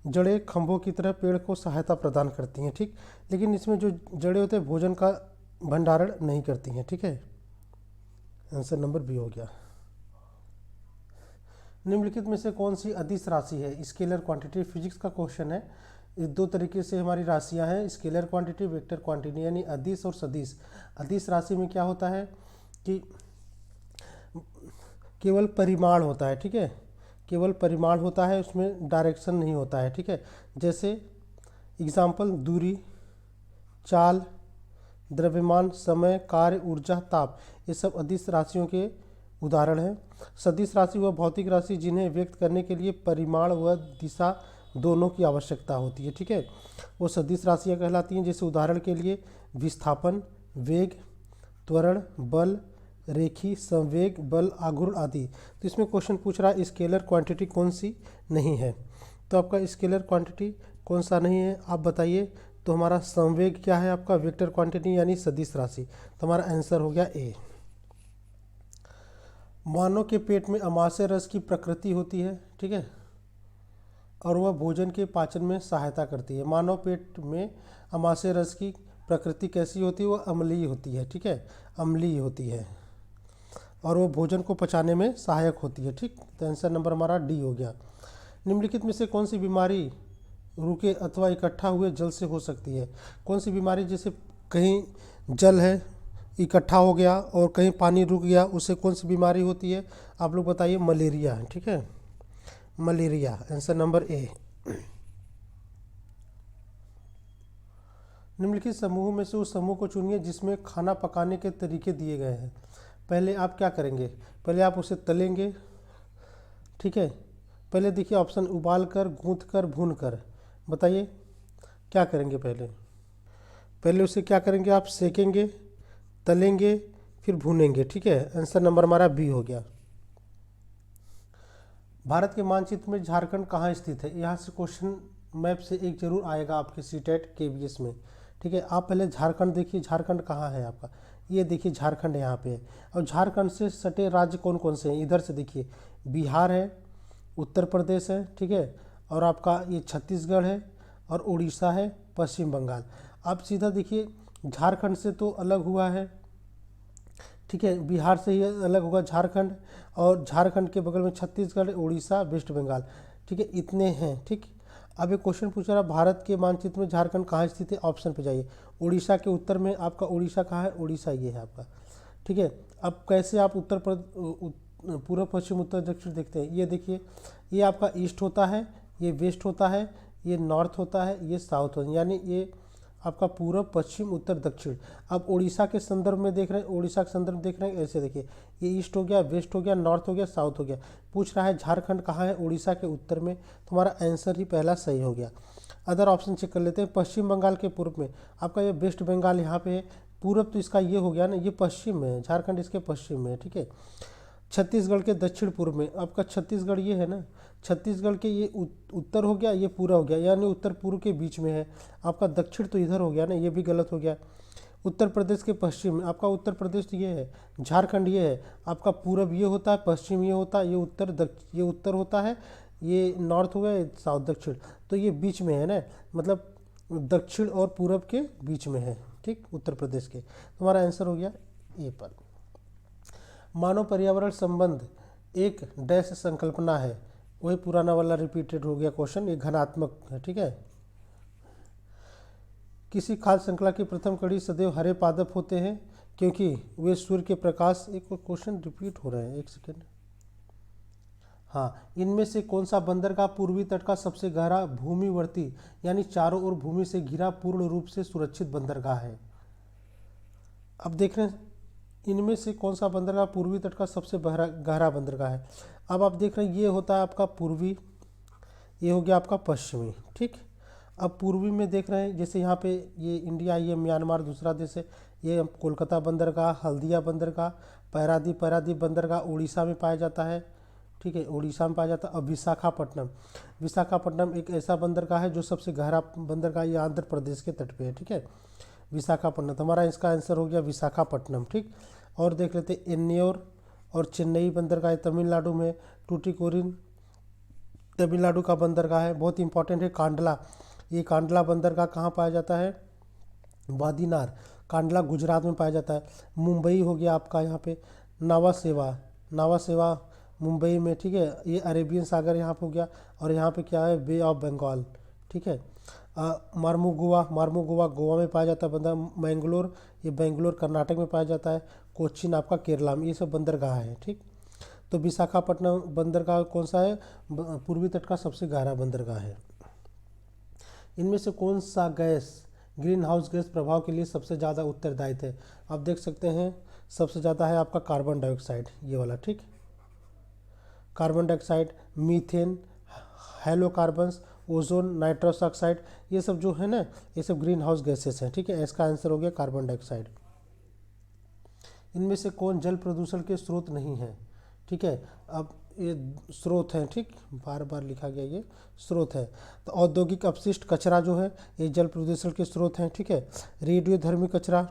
जड़ें खंभों की तरह पेड़ को सहायता प्रदान करती हैं, ठीक, लेकिन इसमें जो जड़ें होते हैं भोजन का भंडारण नहीं करती हैं, ठीक है। आंसर नंबर बी हो गया। निम्नलिखित में से कौन सी अदिश राशि है? स्केलर क्वांटिटी, फिजिक्स का क्वेश्चन है। दो तरीके से हमारी राशियां हैं, स्केलर क्वांटिटी, वेक्टर क्वांटिटी, यानी अदिश और सदिश। अदिश राशि में क्या होता है कि केवल परिमाण होता है, ठीक है, केवल परिमाण होता है, उसमें डायरेक्शन नहीं होता है, ठीक है। जैसे एग्जाम्पल, दूरी, चाल, द्रव्यमान, समय, कार्य, ऊर्जा, ताप, ये सब अदिश राशियों के उदाहरण हैं। सदिश राशि वह भौतिक राशि जिन्हें व्यक्त करने के लिए परिमाण व दिशा दोनों की आवश्यकता होती है, ठीक है, वो सदिश राशियाँ कहलाती हैं। जैसे उदाहरण के लिए विस्थापन, वेग, त्वरण, बल, रेखी, संवेग, बल, आघूर्ण आदि। तो इसमें क्वेश्चन पूछ रहा है स्केलर क्वांटिटी कौन सी नहीं है? तो आपका स्केलर क्वांटिटी कौन सा नहीं है आप बताइए। तो हमारा संवेग क्या है आपका? वेक्टर क्वांटिटी यानी सदिश राशि। तो हमारा आंसर हो गया ए। मानव के पेट में अमाशय रस की प्रकृति होती है, ठीक है, और वह भोजन के पाचन में सहायता करती है। मानव पेट में अमाशय रस की प्रकृति कैसी होती है? वह अम्लीय होती है, ठीक है, अम्लीय होती है, और वो भोजन को पचाने में सहायक होती है, ठीक। तो आंसर नंबर हमारा डी हो गया। निम्नलिखित में से कौन सी बीमारी रुके अथवा इकट्ठा हुए जल से हो सकती है? कौन सी बीमारी, जैसे कहीं जल है, इकट्ठा हो गया और कहीं पानी रुक गया, उससे कौन सी बीमारी होती है? आप लोग बताइए, मलेरिया। ठीक है, मलेरिया आंसर नंबर ए। निम्नलिखित समूह में से उस समूह को चुनिए जिसमें खाना पकाने के तरीके दिए गए हैं। पहले आप क्या करेंगे? पहले आप उसे तलेंगे। ठीक है, पहले देखिए ऑप्शन, उबाल कर, गूंथ कर, भून कर। बताइए क्या करेंगे? पहले उसे क्या करेंगे? आप सेकेंगे, तलेंगे, फिर भूनेंगे। ठीक है, आंसर नंबर हमारा बी हो गया। भारत के मानचित्र में झारखंड कहाँ स्थित है? यहाँ से क्वेश्चन मैप से एक जरूर आएगा आपके सीटेट केवीएस में। ठीक है, आप पहले झारखंड देखिए, झारखंड कहाँ है आपका? ये देखिए झारखंड यहाँ पे है। और झारखंड से सटे राज्य कौन कौन से हैं? इधर से देखिए, बिहार है, उत्तर प्रदेश है, ठीक है, और आपका ये छत्तीसगढ़ है, और उड़ीसा है, पश्चिम बंगाल। आप सीधा देखिए, झारखंड से तो अलग हुआ है, ठीक है, बिहार से ही अलग होगा झारखंड, और झारखंड के बगल में छत्तीसगढ़, उड़ीसा, वेस्ट बंगाल। ठीक है, इतने हैं। ठीक, अब एक क्वेश्चन पूछ रहा है, भारत के मानचित्र में झारखंड कहाँ स्थित है? ऑप्शन पे जाइए। उड़ीसा के उत्तर में आपका उड़ीसा कहाँ है? उड़ीसा ये है आपका। ठीक है, अब कैसे आप पूर्व, पश्चिम, उत्तर, दक्षिण देखते हैं? ये देखिए, ये आपका ईस्ट होता है, ये वेस्ट होता है, ये नॉर्थ होता है, ये साउथ होता है, यानी ये आपका पूर्व, पश्चिम, उत्तर, दक्षिण। अब उड़ीसा के संदर्भ में देख रहे हैं, उड़ीसा के संदर्भ देख रहे हैं, ऐसे देखिए, ये ईस्ट हो गया, वेस्ट हो गया, नॉर्थ हो गया, साउथ हो गया। पूछ रहा है झारखंड कहाँ है? उड़ीसा के उत्तर में। तुम्हारा आंसर ही पहला सही हो गया। अदर ऑप्शन चेक कर लेते हैं। पश्चिम बंगाल के पूर्व में आपका ये वेस्ट बंगाल यहाँ पे है। पूर्व तो इसका ये हो गया ना, ये पश्चिम में है, झारखंड इसके पश्चिम में है। ठीक है, छत्तीसगढ़ के दक्षिण पूर्व में आपका छत्तीसगढ़ ये है ना, छत्तीसगढ़ के ये उत्तर हो गया, ये पूरा हो गया, यानी उत्तर पूर्व के बीच में है। आपका दक्षिण तो इधर हो गया ना, ये भी गलत हो गया। उत्तर प्रदेश के पश्चिम में आपका उत्तर प्रदेश तो ये है, झारखंड ये है, आपका पूरब ये होता है, पश्चिम ये होता है, ये उत्तर होता है, ये नॉर्थ हो गया, ये साउथ, दक्षिण, तो ये बीच में है ना, मतलब दक्षिण और पूरब के बीच में है। ठीक, उत्तर प्रदेश के। तुम्हारा आंसर हो गया ए पर। मानव पर्यावरण संबंध एक डैश संकल्पना है। वही पुराना वाला रिपीटेड हो गया क्वेश्चन, ये घनात्मक है। ठीक है, किसी खाद्य श्रृंखला की प्रथम कड़ी सदैव हरे पादप होते हैं क्योंकि वे सूर्य के प्रकाश, एक क्वेश्चन रिपीट हो रहे हैं, एक सेकेंड। हाँ, इनमें से कौन सा बंदरगाह पूर्वी तट का सबसे गहरा भूमिवर्ती, यानी चारों ओर भूमि से घिरा पूर्ण रूप से सुरक्षित बंदरगाह है? अब देख रहे हैं, इनमें से कौन सा बंदरगाह पूर्वी तट का सबसे गहरा बंदरगाह है? अब आप देख रहे हैं, ये होता है आपका पूर्वी, ये हो गया आपका पश्चिमी। ठीक, अब पूर्वी में देख रहे हैं, जैसे यहाँ पे ये इंडिया, ये म्यांमार दूसरा देश है, ये कोलकाता बंदरगाह, हल्दिया बंदरगाह, पारादीप बंदरगाह उड़ीसा में पाया जाता है। ठीक है, उड़ीसा में पाया जाता है। अब विशाखापट्टनम एक ऐसा बंदरगाह है जो सबसे गहरा बंदरगाह, ये आंध्र प्रदेश के तट पे है। ठीक है, विशाखापट्टनम, हमारा इसका आंसर हो गया विशाखापट्टनम। ठीक, और देख लेते एन्योर और चेन्नई बंदरगाह तमिलनाडु में, टूटिकोरिन तमिलनाडु का बंदरगाह है, बहुत इंपॉर्टेंट है। कांडला, ये कांडला बंदरगाह कहाँ पाया जाता है? वादीनार, कांडला गुजरात में पाया जाता है। मुंबई हो गया आपका यहाँ पे, नावा सेवा मुंबई में। ठीक है, ये अरेबियन सागर यहाँ पे हो गया, और यहाँ पे क्या है? बे ऑफ बंगाल। ठीक है, मार्मुगोवा गोवा में पाया जाता है बंदर। मैंगलोर, ये बेंगलोर कर्नाटक में पाया जाता है। कोच्चिन आपका केरला में। ये सब बंदरगाह है। ठीक, तो विशाखापट्टनम बंदरगाह कौन सा है? पूर्वी तट का सबसे गहरा बंदरगाह है। इनमें से कौन सा गैस ग्रीन हाउस गैस प्रभाव के लिए सबसे ज़्यादा उत्तरदायित्व है? आप देख सकते हैं, सबसे ज़्यादा है आपका कार्बन डाइऑक्साइड, ये वाला। ठीक, carbon dioxide, methane, halocarbons, ozone, nitrous oxide, ये सब जो है ना, ये सब ग्रीन हाउस गैसेस हैं। ठीक है, इसका आंसर हो गया कार्बन डाइऑक्साइड। इनमें से कौन जल प्रदूषण के स्रोत नहीं है? ठीक है, अब ये स्रोत हैं। ठीक, बार बार लिखा गया, ये स्रोत है। तो औद्योगिक अपशिष्ट कचरा जो है, ये जल प्रदूषण के स्रोत हैं। ठीक है, रेडियोधर्मी कचरा,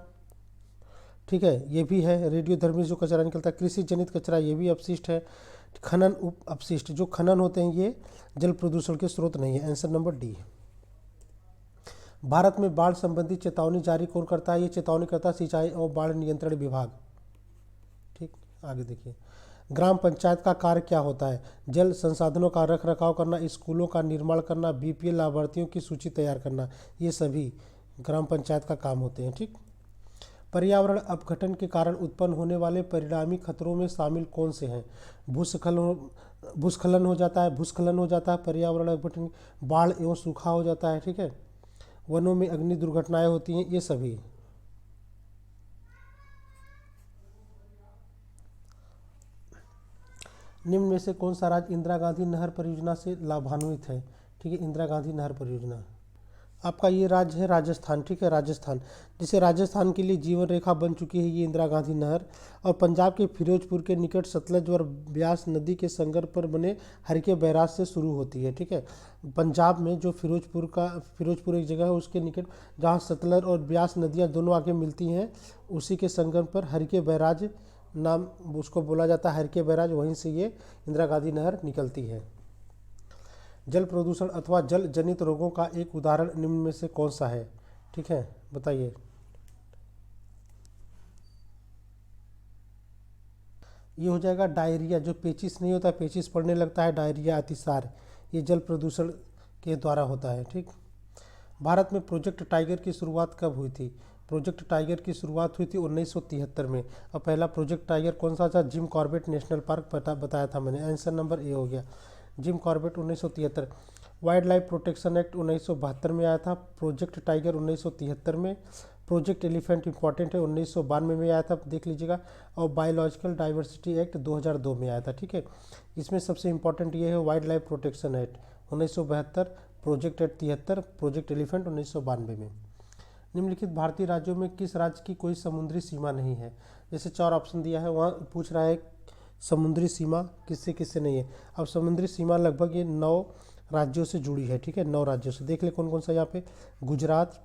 ठीक है, ये भी है, रेडियोधर्मी जो कचरा निकलता है। कृषि जनित कचरा, ये भी अपशिष्ट है। खनन उप अपशिष्ट, जो खनन होते हैं, ये जल प्रदूषण के स्रोत नहीं है। आंसर नंबर डी है। भारत में बाढ़ संबंधी चेतावनी जारी कौन करता है? ये चेतावनी करता है सिंचाई और बाढ़ नियंत्रण विभाग। ठीक, आगे देखिए, ग्राम पंचायत का कार्य क्या होता है? जल संसाधनों का रख रखाव करना, स्कूलों का निर्माण करना, बीपीएल लाभार्थियों की सूची तैयार करना, ये सभी ग्राम पंचायत का काम होते हैं। ठीक, पर्यावरण अपघटन के कारण उत्पन्न होने वाले परिणामी खतरों में शामिल कौन से हैं? भूस्खलन हो जाता है, भूस्खलन हो जाता है, पर्यावरण अपघटन, बाढ़ एवं सूखा हो जाता है, ठीक है, वनों में अग्नि दुर्घटनाएं होती हैं, ये सभी। निम्न में से कौन सा राज्य इंदिरा गांधी नहर परियोजना से लाभान्वित है? ठीक है, इंदिरा गांधी नहर परियोजना। आपका ये राज्य है राजस्थान, ठीक है, राजस्थान, जिसे राजस्थान के लिए जीवन रेखा बन चुकी है ये इंदिरा गांधी नहर। और पंजाब के फिरोजपुर के निकट सतलज और ब्यास नदी के संगम पर बने हरके बैराज से शुरू होती है, ठीक है। पंजाब में जो फिरोजपुर एक जगह है उसके निकट, जहाँ सतलज और ब्यास नदियाँ दोनों आके मिलती हैं, उसी के संगम पर हरके बैराज नाम उसको बोला जाता है, हरके बैराज, वहीं से ये इंदिरा गांधी नहर निकलती है। जल प्रदूषण अथवा जल जनित रोगों का एक उदाहरण निम्न में से कौन सा है? ठीक है, बताइए। ये हो जाएगा डायरिया, जो पेचिस नहीं होता, पेचिस पड़ने लगता है, डायरिया, अतिसार, ये जल प्रदूषण के द्वारा होता है, ठीक। भारत में प्रोजेक्ट टाइगर की शुरुआत कब हुई थी? प्रोजेक्ट टाइगर की शुरुआत हुई थी 1973 में। और पहला प्रोजेक्ट टाइगर कौन सा था? जिम कॉर्बेट नेशनल पार्क बताया था मैंने, आंसर नंबर ए हो गया, Jim Corbett 1973। Wild life protection act 1972 में आया था, प्रोजेक्ट टाइगर 1973 में। प्रोजेक्ट एलिफेंट इंपॉर्टेंट है, 1992 में आया था, देख लीजिएगा। और बायोलॉजिकल डाइवर्सिटी एक्ट 2002 में आया था, ठीक है। इसमें सबसे इंपॉर्टेंट ये है wild life protection act 1972, project act 73, project elephant 1992 में। निम्नलिखित भारतीय राज्यों में किस राज्य की कोई समुद्री सीमा नहीं है? जैसे 4 ऑप्शन दिया है, वहाँ पूछ रहा है समुद्री सीमा किससे किससे नहीं है। अब समुद्री सीमा लगभग ये 9 राज्यों से जुड़ी है, ठीक है, 9 राज्यों से। देख ले कौन कौन सा यहाँ पे, गुजरात,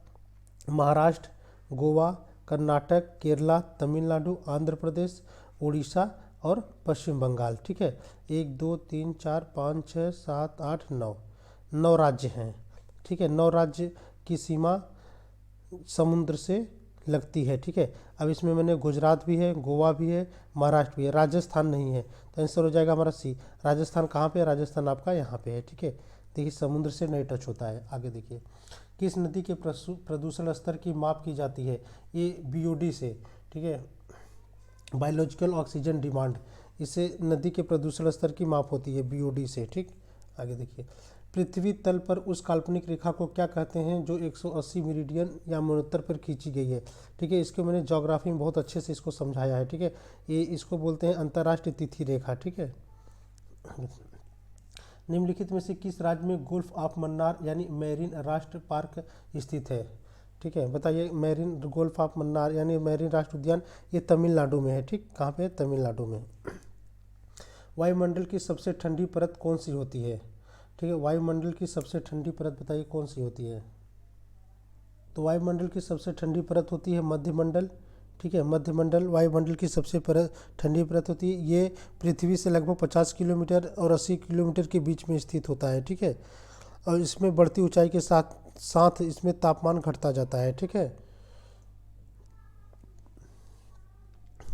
महाराष्ट्र, गोवा, कर्नाटक, केरला, तमिलनाडु, आंध्र प्रदेश, उड़ीसा और पश्चिम बंगाल, ठीक है। 1 2 3 4 5 6 7 8 9, 9 राज्य हैं, ठीक है। 9 राज्य की सीमा समुद्र से लगती है, ठीक है। अब इसमें मैंने गुजरात भी है, गोवा भी है, महाराष्ट्र भी है, राजस्थान नहीं है, तो आंसर हो जाएगा हमारा सी। राजस्थान कहाँ पे है? राजस्थान आपका यहाँ पे है, ठीक है। देखिए समुद्र से नहीं टच होता है। आगे देखिए, किस नदी के प्रदूषण स्तर की माप की जाती है? ये BOD से, ठीक है, बायोलॉजिकल ऑक्सीजन डिमांड, इससे नदी के प्रदूषण स्तर की माप होती है BOD से, ठीक। आगे देखिए, पृथ्वी तल पर उस काल्पनिक रेखा को क्या कहते हैं जो 180 मेरिडियन या मरणोत्तर पर खींची गई है? ठीक है, इसको मैंने ज्योग्राफी में बहुत अच्छे से इसको समझाया है, ठीक है। ये इसको बोलते हैं अंतर्राष्ट्रीय तिथि रेखा, ठीक है। निम्नलिखित में से किस राज्य में गोल्फ ऑफ मन्नार यानी मैरीन राष्ट्र पार्क स्थित है? ठीक है, बताइए। मैरीन गोल्फ ऑफ मन्नार यानी मैरीन राष्ट्र उद्यान, ये तमिलनाडु में है, ठीक। कहाँ पे है? तमिलनाडु में। वायुमंडल की सबसे ठंडी परत कौन सी होती है? ठीक है, वायुमंडल की सबसे ठंडी परत बताइए कौन सी होती है? तो वायुमंडल की सबसे ठंडी परत होती है मध्यमंडल, ठीक है। मध्यमंडल वायुमंडल की सबसे ठंडी परत होती है। ये पृथ्वी से लगभग 50 किलोमीटर और 80 किलोमीटर के बीच में स्थित होता है, ठीक है। और इसमें बढ़ती ऊंचाई के साथ साथ इसमें तापमान घटता जाता है, ठीक है।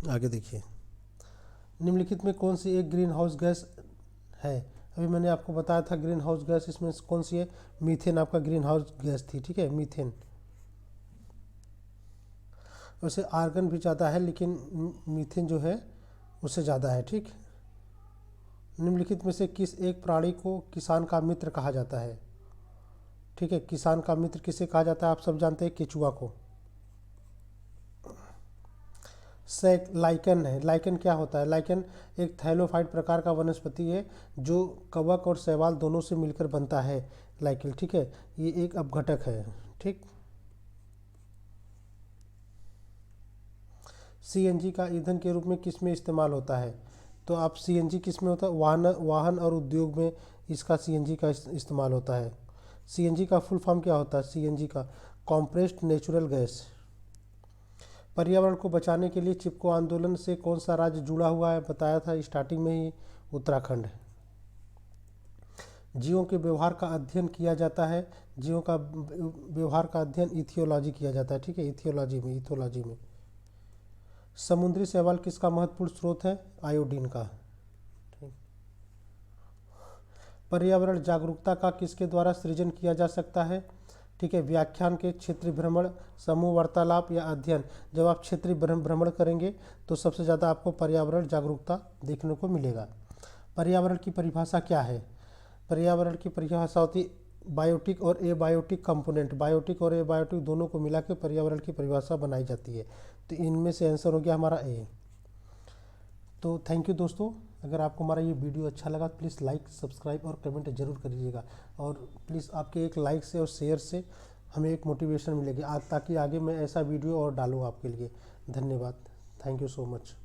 आगे देखिए, निम्नलिखित में कौन सी एक ग्रीन हाउस गैस है? अभी मैंने आपको बताया था ग्रीन हाउस गैस, इसमें कौन सी है? मीथेन आपका ग्रीन हाउस गैस थी, ठीक है, मीथेन। वैसे आर्गन भी ज़्यादा है, लेकिन मीथेन जो है उससे ज़्यादा है, ठीक। निम्नलिखित में से किस एक प्राणी को किसान का मित्र कहा जाता है? ठीक है, किसान का मित्र किसे कहा जाता है? आप सब जानते हैं, केचुआ को। लाइकन है। लाइकन क्या होता है? लाइकन एक थैलोफाइट प्रकार का वनस्पति है जो कवक और शैवाल दोनों से मिलकर बनता है, लाइकन, ठीक है। ये एक अपघटक है, ठीक। CNG का ईंधन के रूप में किस में इस्तेमाल होता है? तो आप CNG किस में होता है? वाहन और उद्योग में इसका CNG का इस्तेमाल होता है। CNG का फुल फॉर्म क्या होता है? CNG का कॉम्प्रेस्ड नेचुरल गैस। पर्यावरण को बचाने के लिए चिपको आंदोलन से कौन सा राज्य जुड़ा हुआ है? बताया था स्टार्टिंग में ही, उत्तराखंड। जीवों के व्यवहार का अध्ययन किया जाता है, जीवों का व्यवहार का अध्ययन इथियोलॉजी किया जाता है, ठीक है, इथियोलॉजी में। समुद्री शैवाल किसका महत्वपूर्ण स्रोत है? आयोडीन का, ठीक। पर्यावरण जागरूकता का किसके द्वारा सृजन किया जा सकता है? ठीक है। व्याख्यान के क्षेत्रीय भ्रमण, समूह वार्तालाप या अध्ययन। जब आप क्षेत्रीय भ्रमण करेंगे तो सबसे ज़्यादा आपको पर्यावरण जागरूकता देखने को मिलेगा। पर्यावरण की परिभाषा क्या है? पर्यावरण की परिभाषा होती बायोटिक और एबायोटिक कंपोनेंट। बायोटिक और एबायोटिक दोनों को मिला के पर्यावरण की परिभाषा बनाई जाती है। तो इनमें से आंसर हो गया हमारा ए। तो थैंक यू दोस्तों, अगर आपको हमारा ये वीडियो अच्छा लगा तो प्लीज़ लाइक, सब्सक्राइब और कमेंट जरूर करिएगा। और प्लीज़ आपके एक लाइक से और शेयर से हमें एक मोटिवेशन मिलेगी ताकि आगे मैं ऐसा वीडियो और डालूँ आपके लिए। धन्यवाद। Thank you so much.